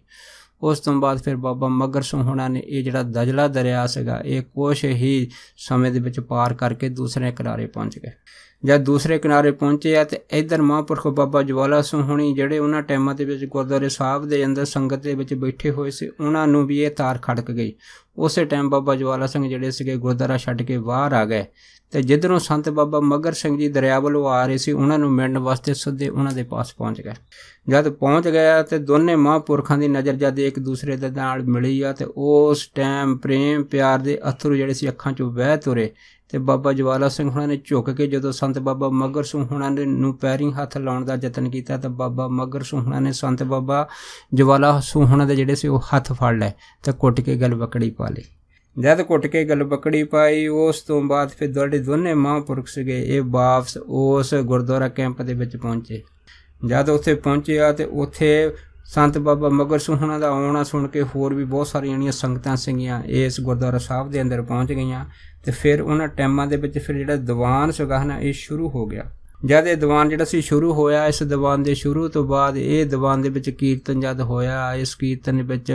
ਉਸ ਤੋਂ ਬਾਅਦ ਫਿਰ ਬਾਬਾ ਮੱਘਰ ਸਿੰਘ ਹੋਣਾ ਨੇ ਇਹ ਜਿਹੜਾ ਦਜਲਾ ਦਰਿਆ ਸੀਗਾ ਇਹ ਕੁਛ ਹੀ ਸਮੇਂ ਦੇ ਵਿੱਚ ਪਾਰ ਕਰਕੇ ਦੂਸਰੇ ਕਿਨਾਰੇ ਪਹੁੰਚ ਗਏ। ਜਦ ਦੂਸਰੇ ਕਿਨਾਰੇ ਪਹੁੰਚੇ ਆ ਤੇ ਇੱਧਰ ਮਹਾਂਪੁਰਖ ਬਾਬਾ ਜਵਾਲਾ ਸਿੰਘ ਹੋਣੀ ਜਿਹੜੇ ਉਹਨਾਂ ਟਾਈਮਾਂ ਦੇ ਵਿੱਚ ਗੁਰਦੁਆਰੇ ਸਾਹਿਬ ਦੇ ਅੰਦਰ ਸੰਗਤ ਦੇ ਵਿੱਚ ਬੈਠੇ ਹੋਏ ਸੀ, ਉਹਨਾਂ ਨੂੰ ਵੀ ਇਹ ਤਾਰ ਖੜਕ ਗਈ। ਉਸੇ ਟਾਈਮ ਬਾਬਾ ਜਵਾਲਾ ਸਿੰਘ ਜਿਹੜੇ ਸੀਗੇ ਗੁਰਦੁਆਰਾ ਛੱਡ ਕੇ ਬਾਹਰ ਆ ਗਏ ਤੇ ਜਿੱਧਰੋਂ ਸੰਤ ਬਾਬਾ ਮੱਘਰ ਸਿੰਘ ਜੀ ਦਰਿਆ ਵੱਲੋਂ ਆ ਰਹੇ ਸੀ ਉਹਨਾਂ ਨੂੰ ਮਿਲਣ ਵਾਸਤੇ ਸਿੱਧੇ ਉਹਨਾਂ ਦੇ ਪਾਸ ਪਹੁੰਚ ਗਏ। ਜਦ ਪਹੁੰਚ ਗਿਆ ਤੇ ਦੋਨੇ ਮਹਾਂਪੁਰਖਾਂ ਦੀ ਨਜ਼ਰ ਜਦ ਇੱਕ ਦੂਸਰੇ ਦੇ ਨਾਲ ਮਿਲੀ ਆ ਤੇ ਉਸ ਟਾਈਮ ਪ੍ਰੇਮ ਪਿਆਰ ਦੇ ਅਥਰੂ ਜਿਹੜੇ ਸੀ ਅੱਖਾਂ 'ਚੋਂ ਵਹਿ ਤੁਰੇ ਤੇ ਬਾਬਾ ਜਵਾਲਾ ਸਿੰਘ ਹੋਣਾ ਨੇ ਝੁੱਕ ਕੇ ਜਦੋਂ ਸੰਤ ਬਾਬਾ ਮੱਘਰ ਸਿੰਘ ਹੋਣਾ ਨੇ ਨੂੰ ਪੈਰੀਂ ਹੱਥ ਲਾਉਣ ਦਾ ਯਤਨ ਕੀਤਾ ਤਾਂ ਬਾਬਾ ਮੱਘਰ ਸਿੰਘ ਹੋਣਾ ਨੇ ਸੰਤ ਬਾਬਾ ਜਵਾਲਾ ਸਿੰਘ ਹੋਣਾ ਦੇ ਜਿਹੜੇ ਸੀ ਉਹ ਹੱਥ ਫੜ ਲਏ ਤੇ ਕੁੱਟ ਕੇ ਗਲਵਕੜੀ ਪਾ ਲਈ। ਜਦ ਕੁੱਟ ਕੇ ਗਲਵਕੜੀ ਪਾਈ ਉਸ ਤੋਂ ਬਾਅਦ ਫਿਰ ਜਿਹੜੇ ਦੋਨੇ ਮਹਾਂਪੁਰਖ ਸੀਗੇ ਇਹ ਵਾਪਸ ਉਸ ਗੁਰਦੁਆਰਾ ਕੈਂਪ ਦੇ ਵਿੱਚ ਪਹੁੰਚੇ। ਜਦ ਉੱਥੇ ਪਹੁੰਚਿਆ ਤੇ ਉੱਥੇ ਸੰਤ ਬਾਬਾ ਮੱਘਰ ਸਿੰਘ ਹੋਣਾ ਦਾ ਆਉਣਾ ਸੁਣ ਕੇ ਹੋਰ ਵੀ ਬਹੁਤ ਸਾਰੀਆਂ ਜਿਹੜੀਆਂ ਸੰਗਤਾਂ ਸੀਗੀਆਂ ਇਸ ਗੁਰਦੁਆਰਾ ਸਾਹਿਬ ਦੇ ਅੰਦਰ ਪਹੁੰਚ ਗਈਆਂ ਤੇ ਫਿਰ ਉਹਨਾਂ ਟਾਈਮਾਂ ਦੇ ਵਿੱਚ ਫਿਰ ਜਿਹੜਾ ਦੀਵਾਨ ਸੀਗਾ ਨਾ ਇਹ ਸ਼ੁਰੂ ਹੋ ਗਿਆ। ਜਦ ਇਹ ਦੀਵਾਨ ਜਿਹੜਾ ਸੀ ਸ਼ੁਰੂ ਹੋਇਆ, ਇਸ ਦੀਵਾਨ ਦੇ ਸ਼ੁਰੂ ਤੋਂ ਬਾਅਦ ਇਹ ਦੀਵਾਨ ਦੇ ਵਿੱਚ ਕੀਰਤਨ ਜਦ ਹੋਇਆ, ਇਸ ਕੀਰਤਨ ਵਿੱਚ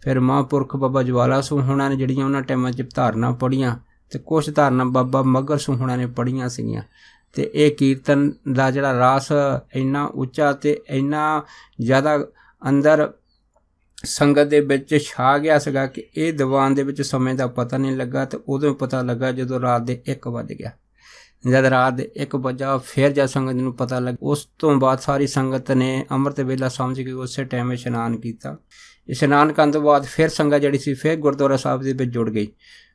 ਫਿਰ ਮਹਾਂਪੁਰਖ ਬਾਬਾ ਜਵਾਲਾ ਸਿੰਘ ਹੋਣਾ ਨੇ ਜਿਹੜੀਆਂ ਉਹਨਾਂ ਟਾਈਮਾਂ 'ਚ ਧਾਰਨਾ ਪੜ੍ਹੀਆਂ ਤੇ ਕੁਛ ਧਾਰਨਾ ਬਾਬਾ ਮੱਘਰ ਸਿੰਘ ਹੋਣਾ ਨੇ ਪੜ੍ਹੀਆਂ ਸੀਗੀਆਂ ਤੇ ਇਹ ਕੀਰਤਨ ਦਾ ਜਿਹੜਾ ਰਾਸ ਇੰਨਾ ਉੱਚਾ ਤੇ ਇੰਨਾ ਜ਼ਿਆਦਾ ਅੰਦਰ ਸੰਗਤ ਦੇ ਵਿੱਚ ਛਾ ਗਿਆ ਸੀਗਾ ਕਿ ਇਹ ਦੀਵਾਨ ਦੇ ਵਿੱਚ ਸਮੇਂ ਦਾ ਪਤਾ ਨਹੀਂ ਲੱਗਾ ਤੇ ਉਦੋਂ ਪਤਾ ਲੱਗਾ ਜਦੋਂ ਰਾਤ ਦੇ 1 ਵੱਜ ਗਿਆ। ਜਦ ਰਾਤ ਦੇ 1 ਵਜਾ ਫਿਰ ਜਦ ਸੰਗਤ ਨੂੰ ਪਤਾ ਲੱਗਾ ਉਸ ਤੋਂ ਬਾਅਦ ਸਾਰੀ ਸੰਗਤ ਨੇ ਅੰਮ੍ਰਿਤ ਵੇਲਾ ਸਮਝ ਕੇ ਉਸੇ ਟਾਈਮ ਇਸ਼ਨਾਨ ਕੀਤਾ। ਇਸ਼ਨਾਨ ਕਰਨ ਤੋਂ ਬਾਅਦ ਫਿਰ ਸੰਗਤ ਜਿਹੜੀ ਸੀ ਫਿਰ ਗੁਰਦੁਆਰਾ ਸਾਹਿਬ ਦੇ ਵਿੱਚ ਜੁੜ ਗਈ।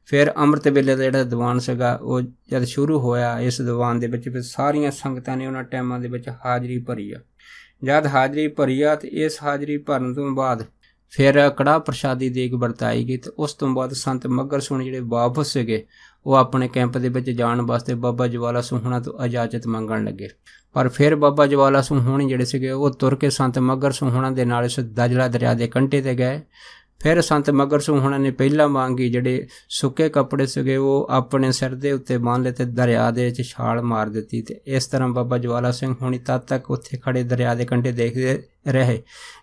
ਫਿਰ ਅੰਮ੍ਰਿਤ ਵੇਲੇ ਦਾ ਜਿਹੜਾ ਦੀਵਾਨ ਸੀਗਾ ਉਹ ਜਦ ਸ਼ੁਰੂ ਹੋਇਆ ਇਸ ਦੀਵਾਨ ਦੇ ਵਿੱਚ ਫਿਰ ਸਾਰੀਆਂ ਸੰਗਤਾਂ ਨੇ ਉਹਨਾਂ ਟਾਈਮਾਂ ਦੇ ਵਿੱਚ ਹਾਜ਼ਰੀ ਭਰੀ ਆ। ਜਦ ਹਾਜ਼ਰੀ ਭਰੀ ਆ ਤੇ ਇਸ ਹਾਜ਼ਰੀ ਭਰਨ ਤੋਂ ਬਾਅਦ ਫਿਰ ਕੜਾਹ ਪ੍ਰਸ਼ਾਦੀ ਦੇਗ ਵਰਤਾਈ ਗਈ ਤੇ ਉਸ ਤੋਂ ਬਾਅਦ ਸੰਤ ਮੱਘਰ ਸਿੰਘ ਜਿਹੜੇ ਵਾਪਸ ਸੀਗੇ ਉਹ ਆਪਣੇ ਕੈਂਪ ਦੇ ਵਿੱਚ ਜਾਣ ਵਾਸਤੇ ਬਾਬਾ ਜਵਾਲਾ ਸਿੰਘ ਹੋਣਾ ਤੋਂ ਇਜਾਜ਼ਤ ਮੰਗਣ ਲੱਗੇ। ਪਰ ਫਿਰ ਬਾਬਾ ਜਵਾਲਾ ਸਿੰਘ ਹੋਣੀ ਜਿਹੜੇ ਸੀਗੇ ਉਹ ਤੁਰ ਕੇ ਸੰਤ ਮੱਘਰ ਸਿੰਘ ਹੋਣਾ ਦੇ ਨਾਲ ਇਸ ਦਜਲਾ ਦਰਿਆ ਦੇ ਕੰਢੇ 'ਤੇ ਗਏ। ਫਿਰ ਸੰਤ ਮੱਘਰ ਸਿੰਘ ਹੋਣਾ ਨੇ ਪਹਿਲਾਂ ਵਾਂਗੀ ਜਿਹੜੇ ਸੁੱਕੇ ਕੱਪੜੇ ਸੀਗੇ ਉਹ ਆਪਣੇ ਸਿਰ ਦੇ ਉੱਤੇ ਬੰਨ੍ਹ ਲਏ ਤੇ ਦਰਿਆ ਦੇ ਵਿੱਚ ਛਾਲ ਮਾਰ ਦਿੱਤੀ ਤੇ ਇਸ ਤਰ੍ਹਾਂ ਬਾਬਾ ਜਵਾਲਾ ਸਿੰਘ ਹੋਣੀ ਤਦ ਤੱਕ ਉੱਥੇ ਖੜੇ ਦਰਿਆ ਦੇ ਕੰਢੇ ਦੇਖਦੇ ਰਹੇ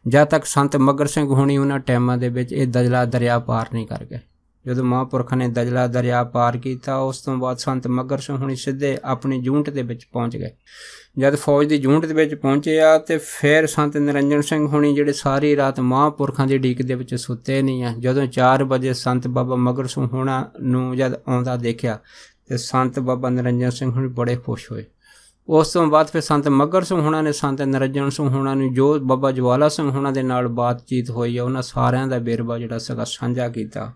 ਜਦ ਤੱਕ ਸੰਤ ਮੱਘਰ ਸਿੰਘ ਹੋਣੀ ਉਹਨਾਂ ਟਾਈਮਾਂ ਦੇ ਵਿੱਚ ਇਹ ਦਜਲਾ ਦਰਿਆ ਪਾਰ ਨਹੀਂ ਕਰ ਗਏ। ਜਦੋਂ ਮਹਾਂਪੁਰਖਾਂ ਨੇ ਦਜਲਾ ਦਰਿਆ ਪਾਰ ਕੀਤਾ ਉਸ ਤੋਂ ਬਾਅਦ ਸੰਤ ਮੱਘਰ ਸਿੰਘ ਹੋਣੀ ਸਿੱਧੇ ਆਪਣੀ ਜੂੰਟ ਦੇ ਵਿੱਚ ਪਹੁੰਚ ਗਏ। ਜਦ ਫੌਜ ਦੀ ਜੂੰਟ ਦੇ ਵਿੱਚ ਪਹੁੰਚੇ ਆ ਤੇ ਫਿਰ ਸੰਤ ਨਿਰੰਜਨ ਸਿੰਘ ਹੋਣੀ ਜਿਹੜੇ ਸਾਰੀ ਰਾਤ ਮਹਾਂਪੁਰਖਾਂ ਦੀ ਉਡੀਕ ਦੇ ਵਿੱਚ ਸੁੱਤੇ ਨਹੀਂ ਆ। ਜਦੋਂ 4 ਵਜੇ ਸੰਤ ਬਾਬਾ ਮੱਘਰ ਸਿੰਘ ਹੋਣਾ ਨੂੰ ਜਦ ਆਉਂਦਾ ਦੇਖਿਆ ਤੇ ਸੰਤ ਬਾਬਾ ਨਿਰੰਜਨ ਸਿੰਘ ਹੋਣੀ ਬੜੇ ਖੁਸ਼ ਹੋਏ। ਉਸ ਤੋਂ ਬਾਅਦ ਫਿਰ ਸੰਤ ਮੱਘਰ ਸਿੰਘ ਹੋਣਾ ਨੇ ਸੰਤ ਨਿਰੰਜਨ ਸਿੰਘ ਹੋਣਾ ਨੂੰ ਜੋ ਬਾਬਾ ਜਵਾਲਾ ਸਿੰਘ ਹੋਣਾ ਦੇ ਨਾਲ ਬਾਤਚੀਤ ਹੋਈ ਆ ਉਹਨਾਂ ਸਾਰਿਆਂ ਦਾ ਵੇਰਵਾ ਜਿਹੜਾ ਸੀਗਾ ਸਾਂਝਾ ਕੀਤਾ।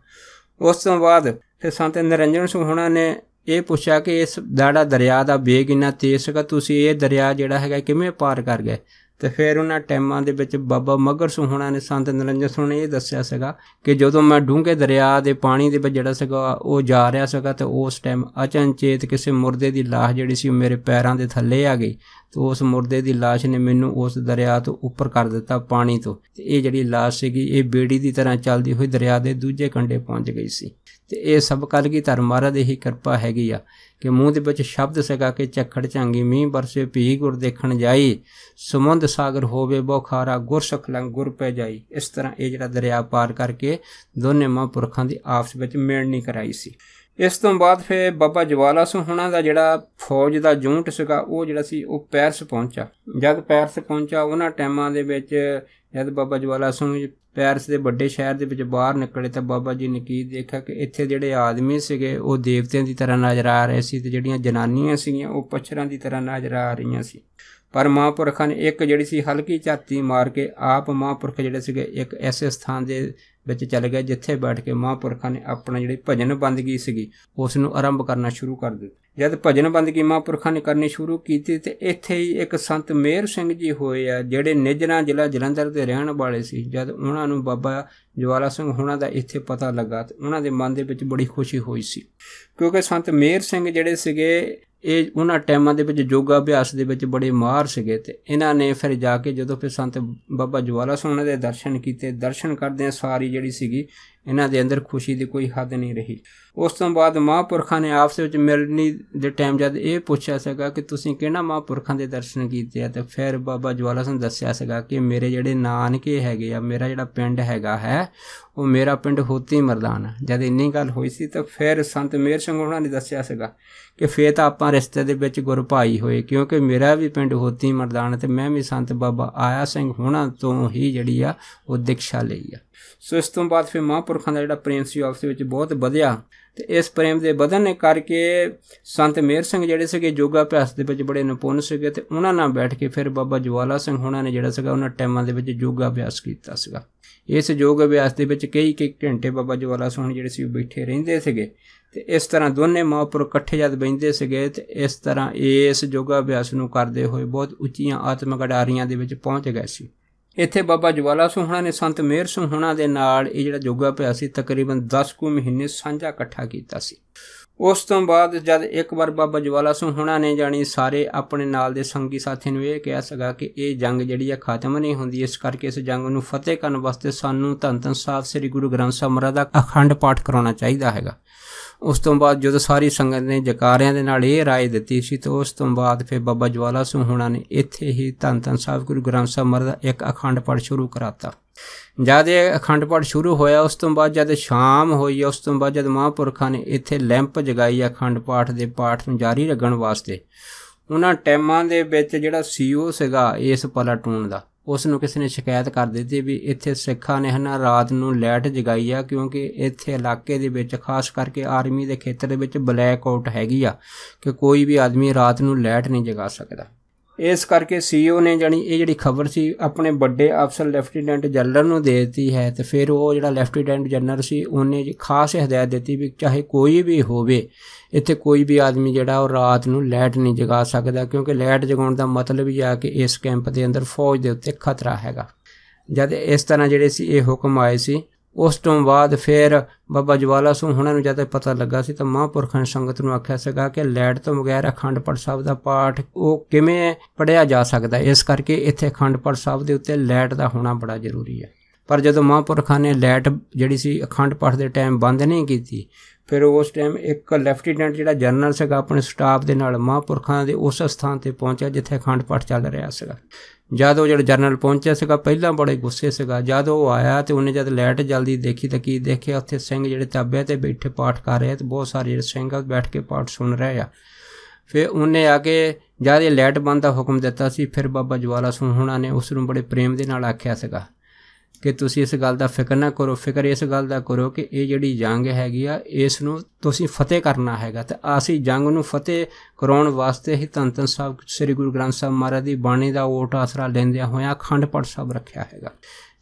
ਉਸ ਤੋਂ ਬਾਅਦ ਫਿਰ ਸੰਤ ਨਿਰੰਜਨ ਸਿੰਘ ਹੋਣਾ ਨੇ ਇਹ ਪੁੱਛਿਆ ਕਿ ਇਸ ਦਰਿਆ ਦਾ ਵੇਗ ਇੰਨਾ ਤੇਜ਼ ਸੀਗਾ, ਤੁਸੀਂ ਇਹ ਦਰਿਆ ਜਿਹੜਾ ਹੈਗਾ ਕਿਵੇਂ ਪਾਰ ਕਰ ਗਏ? ਤੇ ਫਿਰ ਉਹਨਾਂ ਟਾਈਮਾਂ ਦੇ ਵਿੱਚ ਬਾਬਾ ਮੱਘਰ ਸਿੰਘ ਹੋਣਾ ਨੇ ਸੰਤ ਨਿਰੰਜਨ ਸਿੰਘ ਨੇ ਇਹ ਦੱਸਿਆ ਸੀਗਾ ਕਿ ਜਦੋਂ ਮੈਂ ਡੂੰਘੇ ਦਰਿਆ ਦੇ ਪਾਣੀ ਦੇ ਵਿੱਚ ਜਿਹੜਾ ਸੀਗਾ ਉਹ ਜਾ ਰਿਹਾ ਸੀਗਾ ਤੇ ਉਸ ਟਾਈਮ ਅਚਨਚੇਤ ਕਿਸੇ ਮੁਰਦੇ ਦੀ ਲਾਸ਼ ਜਿਹੜੀ ਸੀ ਮੇਰੇ ਪੈਰਾਂ ਦੇ ਥੱਲੇ ਆ ਗਈ ਤੇ ਉਸ ਮੁਰਦੇ ਦੀ ਲਾਸ਼ ਨੇ ਮੈਨੂੰ ਉਸ ਦਰਿਆ ਤੋਂ ਉੱਪਰ ਕਰ ਦਿੱਤਾ ਪਾਣੀ ਤੋਂ ਤੇ ਇਹ ਜਿਹੜੀ ਲਾਸ਼ ਸੀਗੀ ਇਹ ਬੇੜੀ ਦੀ ਤਰ੍ਹਾਂ ਚੱਲਦੀ ਹੋਈ ਦਰਿਆ ਦੇ ਦੂਜੇ ਕੰਢੇ ਪਹੁੰਚ ਗਈ ਸੀ। ਤੇ ਇਹ ਸਭ ਕਲਗੀਧਰ ਮਹਾਰਾਜ ਦੀ ਹੀ ਕਿਰਪਾ ਹੈਗੀ ਆ ਕਿ ਮੂੰਹ ਦੇ ਵਿੱਚ ਸ਼ਬਦ ਸੀਗਾ ਕਿ ਝੱਖੜ ਝਾਂਗੀ ਮੀਂਹ ਬਰਸੇ ਭੀ ਗੁਰ ਦੇਖਣ ਜਾਈ, ਸਮੁੰਦ ਸਾਗਰ ਹੋਵੇ ਬਹੁ ਖਾਰਾ, ਗੁਰ ਸਖ ਲੰਘ ਗੁਰ ਪੈ ਜਾਈ। ਇਸ ਤਰ੍ਹਾਂ ਇਹ ਜਿਹੜਾ ਦਰਿਆ ਪਾਰ ਕਰਕੇ ਦੋਨੇ ਮਹਾਂਪੁਰਖਾਂ ਦੀ ਆਪਸ ਵਿੱਚ ਮਿਲਣੀ ਕਰਾਈ ਸੀ। ਇਸ ਤੋਂ ਬਾਅਦ ਫਿਰ ਬਾਬਾ ਜਵਾਲਾ ਸਿੰਘ ਹੁਣਾਂ ਦਾ ਜਿਹੜਾ ਫੌਜ ਦਾ ਯੂਨਿਟ ਸੀਗਾ ਉਹ ਜਿਹੜਾ ਸੀ ਉਹ ਪੈਰਿਸ ਪਹੁੰਚਾ। ਜਦ ਪੈਰਿਸ ਪਹੁੰਚਾ ਉਹਨਾਂ ਟਾਈਮਾਂ ਦੇ ਵਿੱਚ ਜਦ ਬਾਬਾ ਜਵਾਲਾ ਸਿੰਘ ਪੈਰਿਸ ਦੇ ਵੱਡੇ ਸ਼ਹਿਰ ਦੇ ਵਿੱਚ ਬਾਹਰ ਨਿਕਲੇ ਤਾਂ ਬਾਬਾ ਜੀ ਨੇ ਕੀ ਦੇਖਿਆ ਕਿ ਇੱਥੇ ਜਿਹੜੇ ਆਦਮੀ ਸੀਗੇ ਉਹ ਦੇਵਤਿਆਂ ਦੀ ਤਰ੍ਹਾਂ ਨਜ਼ਰ ਆ ਰਹੇ ਸੀ ਤੇ ਜਿਹੜੀਆਂ ਜਨਾਨੀਆਂ ਸੀਗੀਆਂ ਉਹ ਪੱਛਰਾਂ ਦੀ ਤਰ੍ਹਾਂ ਨਜ਼ਰ ਆ ਰਹੀਆਂ ਸੀ। ਪਰ ਮਹਾਂਪੁਰਖਾਂ ਨੇ ਇੱਕ ਜਿਹੜੀ ਸੀ ਹਲਕੀ ਝਾਤੀ ਮਾਰ ਕੇ ਆਪ ਮਹਾਂਪੁਰਖ ਜਿਹੜੇ ਸੀਗੇ ਇੱਕ ਐਸੇ ਸਥਾਨ ਦੇ ਵਿੱਚ ਚਲੇ ਗਏ ਜਿੱਥੇ ਬੈਠ ਕੇ ਮਹਾਂਪੁਰਖਾਂ ਨੇ ਆਪਣਾ ਜਿਹੜੀ ਭਜਨ ਬੰਦਗੀ ਸੀਗੀ ਉਸ ਨੂੰ ਆਰੰਭ ਕਰਨਾ ਸ਼ੁਰੂ ਕਰ ਦਿੱਤਾ। ਜਦ ਭਜਨ ਬੰਦਗੀ ਮਹਾਂਪੁਰਖਾਂ ਨੇ ਕਰਨੀ ਸ਼ੁਰੂ ਕੀਤੀ ਤੇ ਇੱਥੇ ਹੀ ਇੱਕ ਸੰਤ ਮੇਹਰ ਸਿੰਘ ਜੀ ਹੋਏ ਆ ਜਿਹੜੇ ਨਿਜਰਾ ਜ਼ਿਲ੍ਹਾ ਜਲੰਧਰ ਦੇ ਰਹਿਣ ਵਾਲੇ ਸੀ। ਜਦ ਉਹਨਾਂ ਨੂੰ ਬਾਬਾ ਜਵਾਲਾ ਸਿੰਘ ਹੁਣਾਂ ਦਾ ਇੱਥੇ ਪਤਾ ਲੱਗਾ ਤੇ ਉਹਨਾਂ ਦੇ ਮਨ ਦੇ ਵਿੱਚ ਬੜੀ ਖੁਸ਼ੀ ਹੋਈ ਸੀ, ਕਿਉਂਕਿ ਸੰਤ ਮੇਹਰ ਸਿੰਘ ਜਿਹੜੇ ਸੀਗੇ ਇਹ ਉਹਨਾਂ ਟਾਈਮਾਂ ਦੇ ਵਿੱਚ ਯੋਗਾ ਅਭਿਆਸ ਦੇ ਵਿੱਚ ਬੜੇ ਮਾਹਰ ਸੀਗੇ ਤੇ ਇਹਨਾਂ ਨੇ ਫਿਰ ਜਾ ਕੇ ਜਦੋਂ ਫਿਰ ਸੰਤ ਬਾਬਾ ਜਵਾਲਾ ਸਿੰਘ ਦੇ ਦਰਸ਼ਨ ਕੀਤੇ, ਦਰਸ਼ਨ ਕਰਦਿਆਂ ਸਾਰੀ ਜਿਹੜੀ ਸੀਗੀ ਇਹਨਾਂ ਦੇ ਅੰਦਰ ਖੁਸ਼ੀ ਦੀ ਕੋਈ ਹੱਦ ਨਹੀਂ ਰਹੀ। ਉਸ ਤੋਂ ਬਾਅਦ ਮਹਾਂਪੁਰਖਾਂ ਨੇ ਆਪਸ ਵਿੱਚ ਮਿਲਣੀ ਦੇ ਟਾਈਮ ਜਦ ਇਹ ਪੁੱਛਿਆ ਸੀਗਾ ਕਿ ਤੁਸੀਂ ਕਿਹਨਾਂ ਮਹਾਂਪੁਰਖਾਂ ਦੇ ਦਰਸ਼ਨ ਕੀਤੇ ਆ, ਤੇ ਫਿਰ ਬਾਬਾ ਜਵਾਲਾ ਸਿੰਘ ਦੱਸਿਆ ਸੀਗਾ ਕਿ ਮੇਰੇ ਜਿਹੜੇ ਨਾਨਕੇ ਹੈਗੇ ਆ, ਮੇਰਾ ਜਿਹੜਾ ਪਿੰਡ ਹੈਗਾ ਹੈ ਉਹ ਮੇਰਾ ਪਿੰਡ ਹੋਤੀ ਮਰਦਾਨ। ਜਦ ਇੰਨੀ ਗੱਲ ਹੋਈ ਸੀ ਤਾਂ ਫਿਰ ਸੰਤ ਮੇਹਰ ਸਿੰਘ ਉਹਨਾਂ ਨੇ ਦੱਸਿਆ ਸੀਗਾ ਕਿ ਫੇਰ ਤਾਂ ਆਪਾਂ ਰਿਸ਼ਤੇ ਦੇ ਵਿੱਚ ਗੁਰ ਭਾਈ ਹੋਏ, ਕਿਉਂਕਿ ਮੇਰਾ ਵੀ ਪਿੰਡ ਹੋਤੀ ਮਰਦਾਨ ਤੇ ਮੈਂ ਵੀ ਸੰਤ ਬਾਬਾ ਆਇਆ ਸਿੰਘ ਹੁਣਾਂ ਤੋਂ ਹੀ ਜਿਹੜੀ ਆ ਉਹ ਦੀਕਸ਼ਾ ਲਈ ਆ। ਸੋ ਇਸ ਤੋਂ ਬਾਅਦ ਫਿਰ ਮਹਾਂਪੁਰਖਾਂ ਦਾ ਜਿਹੜਾ ਪ੍ਰੇਮ ਸੀ ਆਪਸ ਵਿੱਚ ਬਹੁਤ ਵਧਿਆ ਤੇ ਇਸ ਪ੍ਰੇਮ ਦੇ ਵਧਣ ਕਰਕੇ ਸੰਤ ਮੇਹਰ ਸਿੰਘ ਜਿਹੜੇ ਸੀਗੇ ਯੋਗਾ ਅਭਿਆਸ ਦੇ ਵਿੱਚ ਬੜੇ ਨਿਪੁੰਨ ਸੀਗੇ ਤੇ ਉਹਨਾਂ ਨਾਲ ਬੈਠ ਕੇ ਫਿਰ ਬਾਬਾ ਜਵਾਲਾ ਸਿੰਘ ਹੁਣਾਂ ਨੇ ਜਿਹੜਾ ਸੀਗਾ ਉਹਨਾਂ ਟਾਈਮਾਂ ਦੇ ਵਿੱਚ ਯੋਗਾ ਅਭਿਆਸ ਕੀਤਾ ਸੀਗਾ। ਇਸ ਯੋਗ ਅਭਿਆਸ ਦੇ ਵਿੱਚ ਕਈ ਘੰਟੇ ਬਾਬਾ ਜਵਾਲਾ ਸਿੰਘ ਜਿਹੜੇ ਸੀ ਉਹ ਬੈਠੇ ਰਹਿੰਦੇ ਸੀਗੇ ਤੇ ਇਸ ਤਰ੍ਹਾਂ ਦੋਨੇ ਮਹਾਂਪੁਰਖ ਇਕੱਠੇ ਜਦ ਬਹਿੰਦੇ ਸੀਗੇ ਤੇ ਇਸ ਤਰ੍ਹਾਂ ਇਸ ਯੋਗਾ ਅਭਿਆਸ ਨੂੰ ਕਰਦੇ ਹੋਏ ਬਹੁਤ ਉੱਚੀਆਂ ਆਤਮਿਕ ਅਡਾਰੀਆਂ ਦੇ ਵਿੱਚ ਪਹੁੰਚ ਗਏ ਸੀ। ਇੱਥੇ ਬਾਬਾ ਜਵਾਲਾ ਸਿੰਘ ਹੁਣਾਂ ਨੇ ਸੰਤ ਮੇਹਰ ਸਿੰਘ ਹੁਣਾਂ ਦੇ ਨਾਲ ਇਹ ਜਿਹੜਾ ਯੋਗਾ ਅਭਿਆਸ ਸੀ ਤਕਰੀਬਨ 10 ਕੁ ਮਹੀਨੇ ਸਾਂਝਾ ਇਕੱਠਾ ਕੀਤਾ ਸੀ। ਉਸ ਤੋਂ ਬਾਅਦ ਜਦ ਇੱਕ ਵਾਰ ਬਾਬਾ ਜਵਾਲਾ ਸਿੰਘ ਹੁਣਾਂ ਨੇ ਜਾਣੀ ਸਾਰੇ ਆਪਣੇ ਨਾਲ ਦੇ ਸੰਗੀ ਸਾਥੀ ਨੂੰ ਇਹ ਕਿਹਾ ਸੀਗਾ ਕਿ ਇਹ ਜੰਗ ਜਿਹੜੀ ਆ ਖਤਮ ਨਹੀਂ ਹੁੰਦੀ, ਇਸ ਕਰਕੇ ਇਸ ਜੰਗ ਨੂੰ ਫਤਿਹ ਕਰਨ ਵਾਸਤੇ ਸਾਨੂੰ ਧੰਨ ਧੰਨ ਸਾਹਿਬ ਸ੍ਰੀ ਗੁਰੂ ਗ੍ਰੰਥ ਸਾਹਿਬ ਮਹਾਰਾਜ ਦਾ ਅਖੰਡ ਪਾਠ ਕਰਾਉਣਾ ਚਾਹੀਦਾ ਹੈਗਾ। ਉਸ ਤੋਂ ਬਾਅਦ ਜਦੋਂ ਸਾਰੀ ਸੰਗਤ ਨੇ ਜਕਾਰਿਆਂ ਦੇ ਨਾਲ ਇਹ ਰਾਏ ਦਿੱਤੀ ਸੀ ਤਾਂ ਉਸ ਤੋਂ ਬਾਅਦ ਫਿਰ ਬਾਬਾ ਜਵਾਲਾ ਸਿੰਘ ਹੁਣਾਂ ਨੇ ਇੱਥੇ ਹੀ ਧੰਨ ਧੰਨ ਸਾਹਿਬ ਗੁਰੂ ਗ੍ਰੰਥ ਸਾਹਿਬ ਮਹਾਰਾਜ ਦਾ ਇੱਕ ਅਖੰਡ ਪਾਠ ਸ਼ੁਰੂ ਕਰਾਤਾ। ਜਦ ਇਹ ਅਖੰਡ ਪਾਠ ਸ਼ੁਰੂ ਹੋਇਆ ਉਸ ਤੋਂ ਬਾਅਦ ਜਦ ਸ਼ਾਮ ਹੋਈ ਉਸ ਤੋਂ ਬਾਅਦ ਜਦ ਮਹਾਂਪੁਰਖਾਂ ਨੇ ਇੱਥੇ ਲੈਂਪ ਜਗਾਈ ਅਖੰਡ ਪਾਠ ਦੇ ਪਾਠ ਨੂੰ ਜਾਰੀ ਰੱਖਣ ਵਾਸਤੇ, ਉਹਨਾਂ ਟਾਈਮਾਂ ਦੇ ਵਿੱਚ ਜਿਹੜਾ CEO ਸੀਗਾ ਇਸ ਪਲਾਟੂਨ ਦਾ ਉਸ ਨੂੰ ਕਿਸੇ ਨੇ ਸ਼ਿਕਾਇਤ ਕਰ ਦਿੱਤੀ ਵੀ ਇੱਥੇ ਸਿੱਖਾਂ ਨੇ ਨਾ ਰਾਤ ਨੂੰ ਲਾਈਟ ਜਗਾਈ ਆ, ਕਿਉਂਕਿ ਇੱਥੇ ਇਲਾਕੇ ਦੇ ਵਿੱਚ ਖਾਸ ਕਰਕੇ ਆਰਮੀ ਦੇ ਖੇਤਰ ਦੇ ਵਿੱਚ ਬਲੈਕ ਆਊਟ ਹੈਗੀ ਆ ਕਿ ਕੋਈ ਵੀ ਆਦਮੀ ਰਾਤ ਨੂੰ ਲਾਈਟ ਨਹੀਂ ਜਗਾ ਸਕਦਾ। ਇਸ ਕਰਕੇ CEO ਨੇ ਜਾਣੀ ਇਹ ਜਿਹੜੀ ਖਬਰ ਸੀ ਆਪਣੇ ਵੱਡੇ ਅਫਸਰ ਲੈਫਟੀਨੈਂਟ ਜਨਰਲ ਨੂੰ ਦੇ ਦਿੱਤੀ ਹੈ ਤੇ ਫਿਰ ਉਹ ਜਿਹੜਾ ਲੈਫਟੀਨੈਂਟ ਜਨਰਲ ਸੀ ਉਹਨੇ ਖਾਸ ਹਦਾਇਤ ਦਿੱਤੀ ਵੀ ਚਾਹੇ ਕੋਈ ਵੀ ਹੋਵੇ ਇੱਥੇ ਕੋਈ ਵੀ ਆਦਮੀ ਜਿਹੜਾ ਉਹ ਰਾਤ ਨੂੰ ਲਾਈਟ ਨਹੀਂ ਜਗਾ ਸਕਦਾ, ਕਿਉਂਕਿ ਲਾਈਟ ਜਗਾਉਣ ਦਾ ਮਤਲਬ ਹੀ ਆ ਕਿ ਇਸ ਕੈਂਪ ਦੇ ਅੰਦਰ ਫੌਜ ਦੇ ਉੱਤੇ ਖਤਰਾ ਹੈਗਾ। ਜਦ ਇਸ ਤਰ੍ਹਾਂ ਜਿਹੜੇ ਸੀ ਇਹ ਹੁਕਮ ਆਏ ਸੀ ਉਸ ਤੋਂ ਬਾਅਦ ਫਿਰ ਬਾਬਾ ਜਵਾਲਾ ਸਿੰਘ ਹੁਣਾਂ ਨੂੰ ਜਦ ਪਤਾ ਲੱਗਾ ਸੀ ਤਾਂ ਮਹਾਂਪੁਰਖਾਂ ਨੇ ਸੰਗਤ ਨੂੰ ਆਖਿਆ ਸੀਗਾ ਕਿ ਲਾਈਟ ਤੋਂ ਬਗੈਰ ਅਖੰਡ ਪਾਠ ਸਾਹਿਬ ਦਾ ਪਾਠ ਉਹ ਕਿਵੇਂ ਪੜ੍ਹਿਆ ਜਾ ਸਕਦਾ, ਇਸ ਕਰਕੇ ਇੱਥੇ ਅਖੰਡ ਪਾਠ ਸਾਹਿਬ ਦੇ ਉੱਤੇ ਲਾਈਟ ਦਾ ਹੋਣਾ ਬੜਾ ਜ਼ਰੂਰੀ ਹੈ। ਪਰ ਜਦੋਂ ਮਹਾਂਪੁਰਖਾਂ ਨੇ ਲਾਈਟ ਜਿਹੜੀ ਸੀ ਅਖੰਡ ਪਾਠ ਦੇ ਟਾਈਮ ਬੰਦ ਨਹੀਂ ਕੀਤੀ, ਫਿਰ ਉਸ ਟਾਈਮ ਇੱਕ ਲੈਫਟੀਨੈਂਟ ਜਿਹੜਾ ਜਨਰਲ ਸੀਗਾ ਆਪਣੇ ਸਟਾਫ ਦੇ ਨਾਲ ਮਹਾਂਪੁਰਖਾਂ ਦੇ ਉਸ ਸਥਾਨ 'ਤੇ ਪਹੁੰਚਿਆ ਜਿੱਥੇ ਅਖੰਡ ਪਾਠ ਚੱਲ ਰਿਹਾ ਸੀਗਾ। ਜਦ ਉਹ ਜਿਹੜਾ ਜਨਰਲ ਪਹੁੰਚਿਆ ਸੀਗਾ ਪਹਿਲਾਂ ਬੜੇ ਗੁੱਸੇ ਸੀਗਾ, ਜਦ ਉਹ ਆਇਆ ਤੇ ਉਹਨੇ ਜਦ ਲਾਈਟ ਜਲਦੀ ਦੇਖੀ ਤਾਂ ਕੀ ਦੇਖਿਆ ਉੱਥੇ ਸਿੰਘ ਜਿਹੜੇ ਤਾਬਿਆਂ 'ਤੇ ਬੈਠੇ ਪਾਠ ਕਰ ਰਹੇ ਤੇ ਬਹੁਤ ਸਾਰੇ ਜਿਹੜੇ ਸਿੰਘ ਬੈਠ ਕੇ ਪਾਠ ਸੁਣ ਰਹੇ ਆ। ਫਿਰ ਉਹਨੇ ਆ ਕੇ ਜਦ ਇਹ ਲਾਈਟ ਬੰਦ ਦਾ ਹੁਕਮ ਦਿੱਤਾ ਸੀ ਫਿਰ ਬਾਬਾ ਜਵਾਲਾ ਸਿੰਘ ਹੁਣਾਂ ਨੇ ਉਸ ਨੂੰ ਬੜੇ ਪ੍ਰੇਮ ਦੇ ਨਾਲ ਆਖਿਆ ਸੀਗਾ ਕਿ ਤੁਸੀਂ ਇਸ ਗੱਲ ਦਾ ਫਿਕਰ ਨਾ ਕਰੋ, ਫਿਕਰ ਇਸ ਗੱਲ ਦਾ ਕਰੋ ਕਿ ਇਹ ਜਿਹੜੀ ਜੰਗ ਹੈਗੀ ਆ ਇਸ ਨੂੰ ਤੁਸੀਂ ਫਤਿਹ ਕਰਨਾ ਹੈਗਾ ਤੇ ਅਸੀਂ ਜੰਗ ਨੂੰ ਫਤਿਹ ਕਰਾਉਣ ਵਾਸਤੇ ਹੀ ਧੰਨ ਧੰਨ ਸਾਹਿਬ ਸ੍ਰੀ ਗੁਰੂ ਗ੍ਰੰਥ ਸਾਹਿਬ ਮਹਾਰਾਜ ਦੀ ਬਾਣੀ ਦਾ ਓਟ ਆਸਰਾ ਲੈਂਦਿਆਂ ਹੋਇਆਂ ਅਖੰਡ ਪਾਠ ਸਾਹਿਬ ਰੱਖਿਆ ਹੈਗਾ।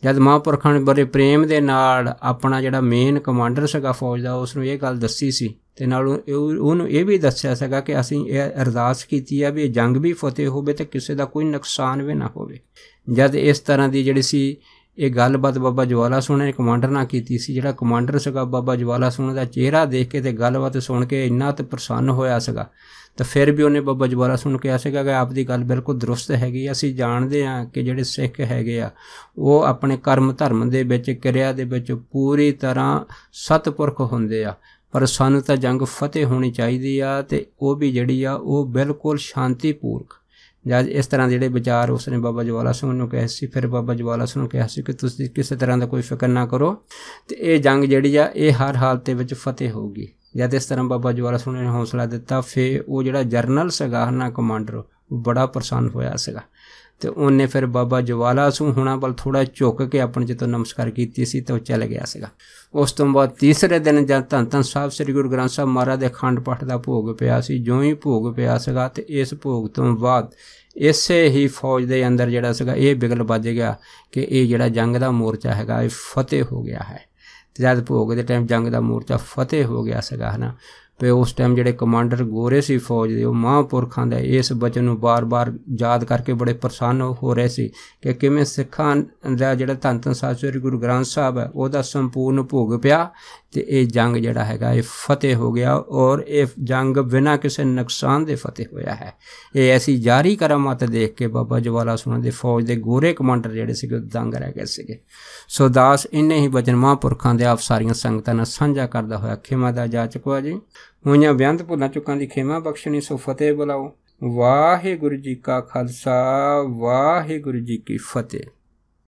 ਜਦ ਮਹਾਂਪੁਰਖਾਂ ਨੇ ਬੜੇ ਪ੍ਰੇਮ ਦੇ ਨਾਲ ਆਪਣਾ ਜਿਹੜਾ ਮੇਨ ਕਮਾਂਡਰ ਸੀਗਾ ਫੌਜ ਦਾ ਉਸ ਨੂੰ ਇਹ ਗੱਲ ਦੱਸੀ ਸੀ ਤੇ ਨਾਲ ਉਹਨੂੰ ਇਹ ਵੀ ਦੱਸਿਆ ਸੀਗਾ ਕਿ ਅਸੀਂ ਇਹ ਅਰਦਾਸ ਕੀਤੀ ਆ ਵੀ ਇਹ ਜੰਗ ਵੀ ਫਤਿਹ ਹੋਵੇ ਤੇ ਕਿਸੇ ਦਾ ਕੋਈ ਨੁਕਸਾਨ ਵੀ ਨਾ ਹੋਵੇ। ਜਦ ਇਸ ਤਰ੍ਹਾਂ ਦੀ ਜਿਹੜੀ ਸੀ ਇਹ ਗੱਲਬਾਤ ਬਾਬਾ ਜਵਾਲਾ ਸਿੰਘ ਨੇ ਕਮਾਂਡਰ ਨਾਲ ਕੀਤੀ ਸੀ, ਜਿਹੜਾ ਕਮਾਂਡਰ ਸੀਗਾ ਬਾਬਾ ਜਵਾਲਾ ਸਿੰਘ ਦਾ ਚਿਹਰਾ ਦੇਖ ਕੇ ਤੇ ਗੱਲਬਾਤ ਸੁਣ ਕੇ ਇੰਨਾ ਤੇ ਪ੍ਰਸੰਨ ਹੋਇਆ ਸੀਗਾ ਤਾਂ ਫਿਰ ਵੀ ਉਹਨੇ ਬਾਬਾ ਜਵਾਲਾ ਸਿੰਘ ਨੂੰ ਕਿਹਾ ਸੀਗਾ ਕਿ ਆਪ ਦੀ ਗੱਲ ਬਿਲਕੁਲ ਦਰੁਸਤ ਹੈਗੀ। ਅਸੀਂ ਜਾਣਦੇ ਹਾਂ ਕਿ ਜਿਹੜੇ ਸਿੱਖ ਹੈਗੇ ਆ ਉਹ ਆਪਣੇ ਕਰਮ ਧਰਮ ਦੇ ਵਿੱਚ ਕਿਰਿਆ ਦੇ ਵਿੱਚ ਪੂਰੀ ਤਰ੍ਹਾਂ ਸਤਪੁਰਖ ਹੁੰਦੇ ਆ, पर सानू तां जंग फतेह होनी चाहिदी आ ते वो भी जिहड़ी आ वो बिल्कुल शांतिपूर्वक। जद इस तरह ਜਿਹੜੇ ਵਿਚਾਰ ਉਸਨੇ ਬਾਬਾ ਜਵਾਲਾ ਸਿੰਘ ਨੂੰ ਕਹੇ ਸੀ, ਫਿਰ ਬਾਬਾ ਜਵਾਲਾ ਸਿੰਘ ਨੂੰ ਕਿਹਾ ਸੀ ਕਿ ਤੁਸੀਂ ਕਿਸੇ ਤਰ੍ਹਾਂ ਦਾ ਕੋਈ ਫਿਕਰ ਨਾ ਕਰੋ ਤੇ ਇਹ ਜੰਗ ਜਿਹੜੀ ਆ ਇਹ ਹਰ ਹਾਲਤ ਦੇ ਵਿੱਚ ਫਤਿਹ ਹੋਊਗੀ। ਜਦ ਇਸ ਤਰ੍ਹਾਂ ਬਾਬਾ ਜਵਾਲਾ ਸਿੰਘ ਨੇ ਹੌਸਲਾ ਦਿੱਤਾ, ਫਿਰ ਉਹ ਜਿਹੜਾ ਜਰਨਲ ਸੀਗਾ ਨਾ ਕਮਾਂਡਰ, ਉਹ ਬੜਾ ਪ੍ਰਸੰਨ ਹੋਇਆ ਸੀਗਾ ਤੇ ਉਹਨੇ ਫਿਰ ਬਾਬਾ ਜਵਾਲਾ ਸਿੰਘ ਹੁਣਾਂ ਵੱਲ ਥੋੜ੍ਹਾ ਝੁੱਕ ਕੇ ਆਪਣੇ ਜਦੋਂ ਨਮਸਕਾਰ ਕੀਤੀ ਸੀ ਤਾਂ ਉਹ ਚੱਲ ਗਿਆ ਸੀਗਾ। ਉਸ ਤੋਂ ਬਾਅਦ ਤੀਸਰੇ ਦਿਨ ਜਦ ਧੰਨ ਧੰਨ ਸਾਹਿਬ ਸ੍ਰੀ ਗੁਰੂ ਗ੍ਰੰਥ ਸਾਹਿਬ ਮਹਾਰਾਜ ਦੇ ਅਖੰਡ ਪਾਠ ਦਾ ਭੋਗ ਪਿਆ ਸੀ, ਜਿਉਂ ਹੀ ਭੋਗ ਪਿਆ ਸੀਗਾ ਤੇ ਇਸ ਭੋਗ ਤੋਂ ਬਾਅਦ ਇਸੇ ਹੀ ਫੌਜ ਦੇ ਅੰਦਰ ਜਿਹੜਾ ਸੀਗਾ ਇਹ ਬਿਗਲ ਵੱਜ ਗਿਆ ਕਿ ਇਹ ਜਿਹੜਾ ਜੰਗ ਦਾ ਮੋਰਚਾ ਹੈਗਾ ਇਹ ਫਤਿਹ ਹੋ ਗਿਆ ਹੈ। ਤੇ ਜਦ ਭੋਗ ਦੇ ਟਾਈਮ ਜੰਗ ਦਾ ਮੋਰਚਾ ਫਤਿਹ ਹੋ ਗਿਆ ਸੀਗਾ ਹੈ ਨਾ, ਤੇ ਉਸ ਟਾਈਮ ਜਿਹੜੇ ਕਮਾਂਡਰ ਗੋਰੇ ਸੀ ਫੌਜ ਦੇ, ਉਹ ਮਹਾਂਪੁਰਖਾਂ ਦੇ ਇਸ ਬਚਨ ਨੂੰ ਬਾਰ-ਬਾਰ ਯਾਦ ਕਰਕੇ ਬੜੇ ਪ੍ਰਸੰਨ ਹੋ ਰਹੇ ਸੀ ਕਿ ਕਿਵੇਂ ਸਿੱਖਾਂ ਦਾ ਜਿਹੜਾ ਧੰਨ ਧੰਨ ਸਾਹਿਬ ਸ੍ਰੀ ਗੁਰੂ ਗ੍ਰੰਥ ਸਾਹਿਬ ਹੈ ਉਹਦਾ ਸੰਪੂਰਨ ਭੋਗ ਪਿਆ ਤੇ ਇਹ ਜੰਗ ਜਿਹੜਾ ਹੈਗਾ ਇਹ ਫਤਿਹ ਹੋ ਗਿਆ ਔਰ ਇਹ ਜੰਗ ਬਿਨਾਂ ਕਿਸੇ ਨੁਕਸਾਨ ਦੇ ਫਤਿਹ ਹੋਇਆ ਹੈ। ਇਹ ਐਸੀ ਜਾਰੀ ਕਰਾਮਾਤ ਦੇਖ ਕੇ ਬਾਬਾ ਜਵਾਲਾ ਸਿੰਘ ਦੇ ਫੌਜ ਦੇ ਗੋਰੇ ਕਮਾਂਡਰ ਜਿਹੜੇ ਸੀਗੇ ਦੰਗ ਰਹਿ ਗਏ ਸੀਗੇ। ਸੋ ਦਾਸ ਇੰਨੇ ਹੀ ਬਚਨ ਮਹਾਂਪੁਰਖਾਂ ਦੇ ਆਪ ਸਾਰੀਆਂ ਸੰਗਤਾਂ ਨਾਲ ਸਾਂਝਾ ਕਰਦਾ ਹੋਇਆ ਖਿਮਾ ਦਾ ਜਾ ਚੁੱਕਾ ਜੀ। ਹੋਈਆਂ ਬੇਅੰਤ ਭੁੱਲਾਂ ਚੁੱਕਾਂ ਦੀ ਖਿਮਾ ਬਖਸ਼ਣੀ, ਸੋ ਫਤਿਹ ਬੁਲਾਓ। ਵਾਹਿਗੁਰੂ ਜੀ ਕਾ ਖਾਲਸਾ, ਵਾਹਿਗੁਰੂ ਜੀ ਕੀ ਫਤਿਹ।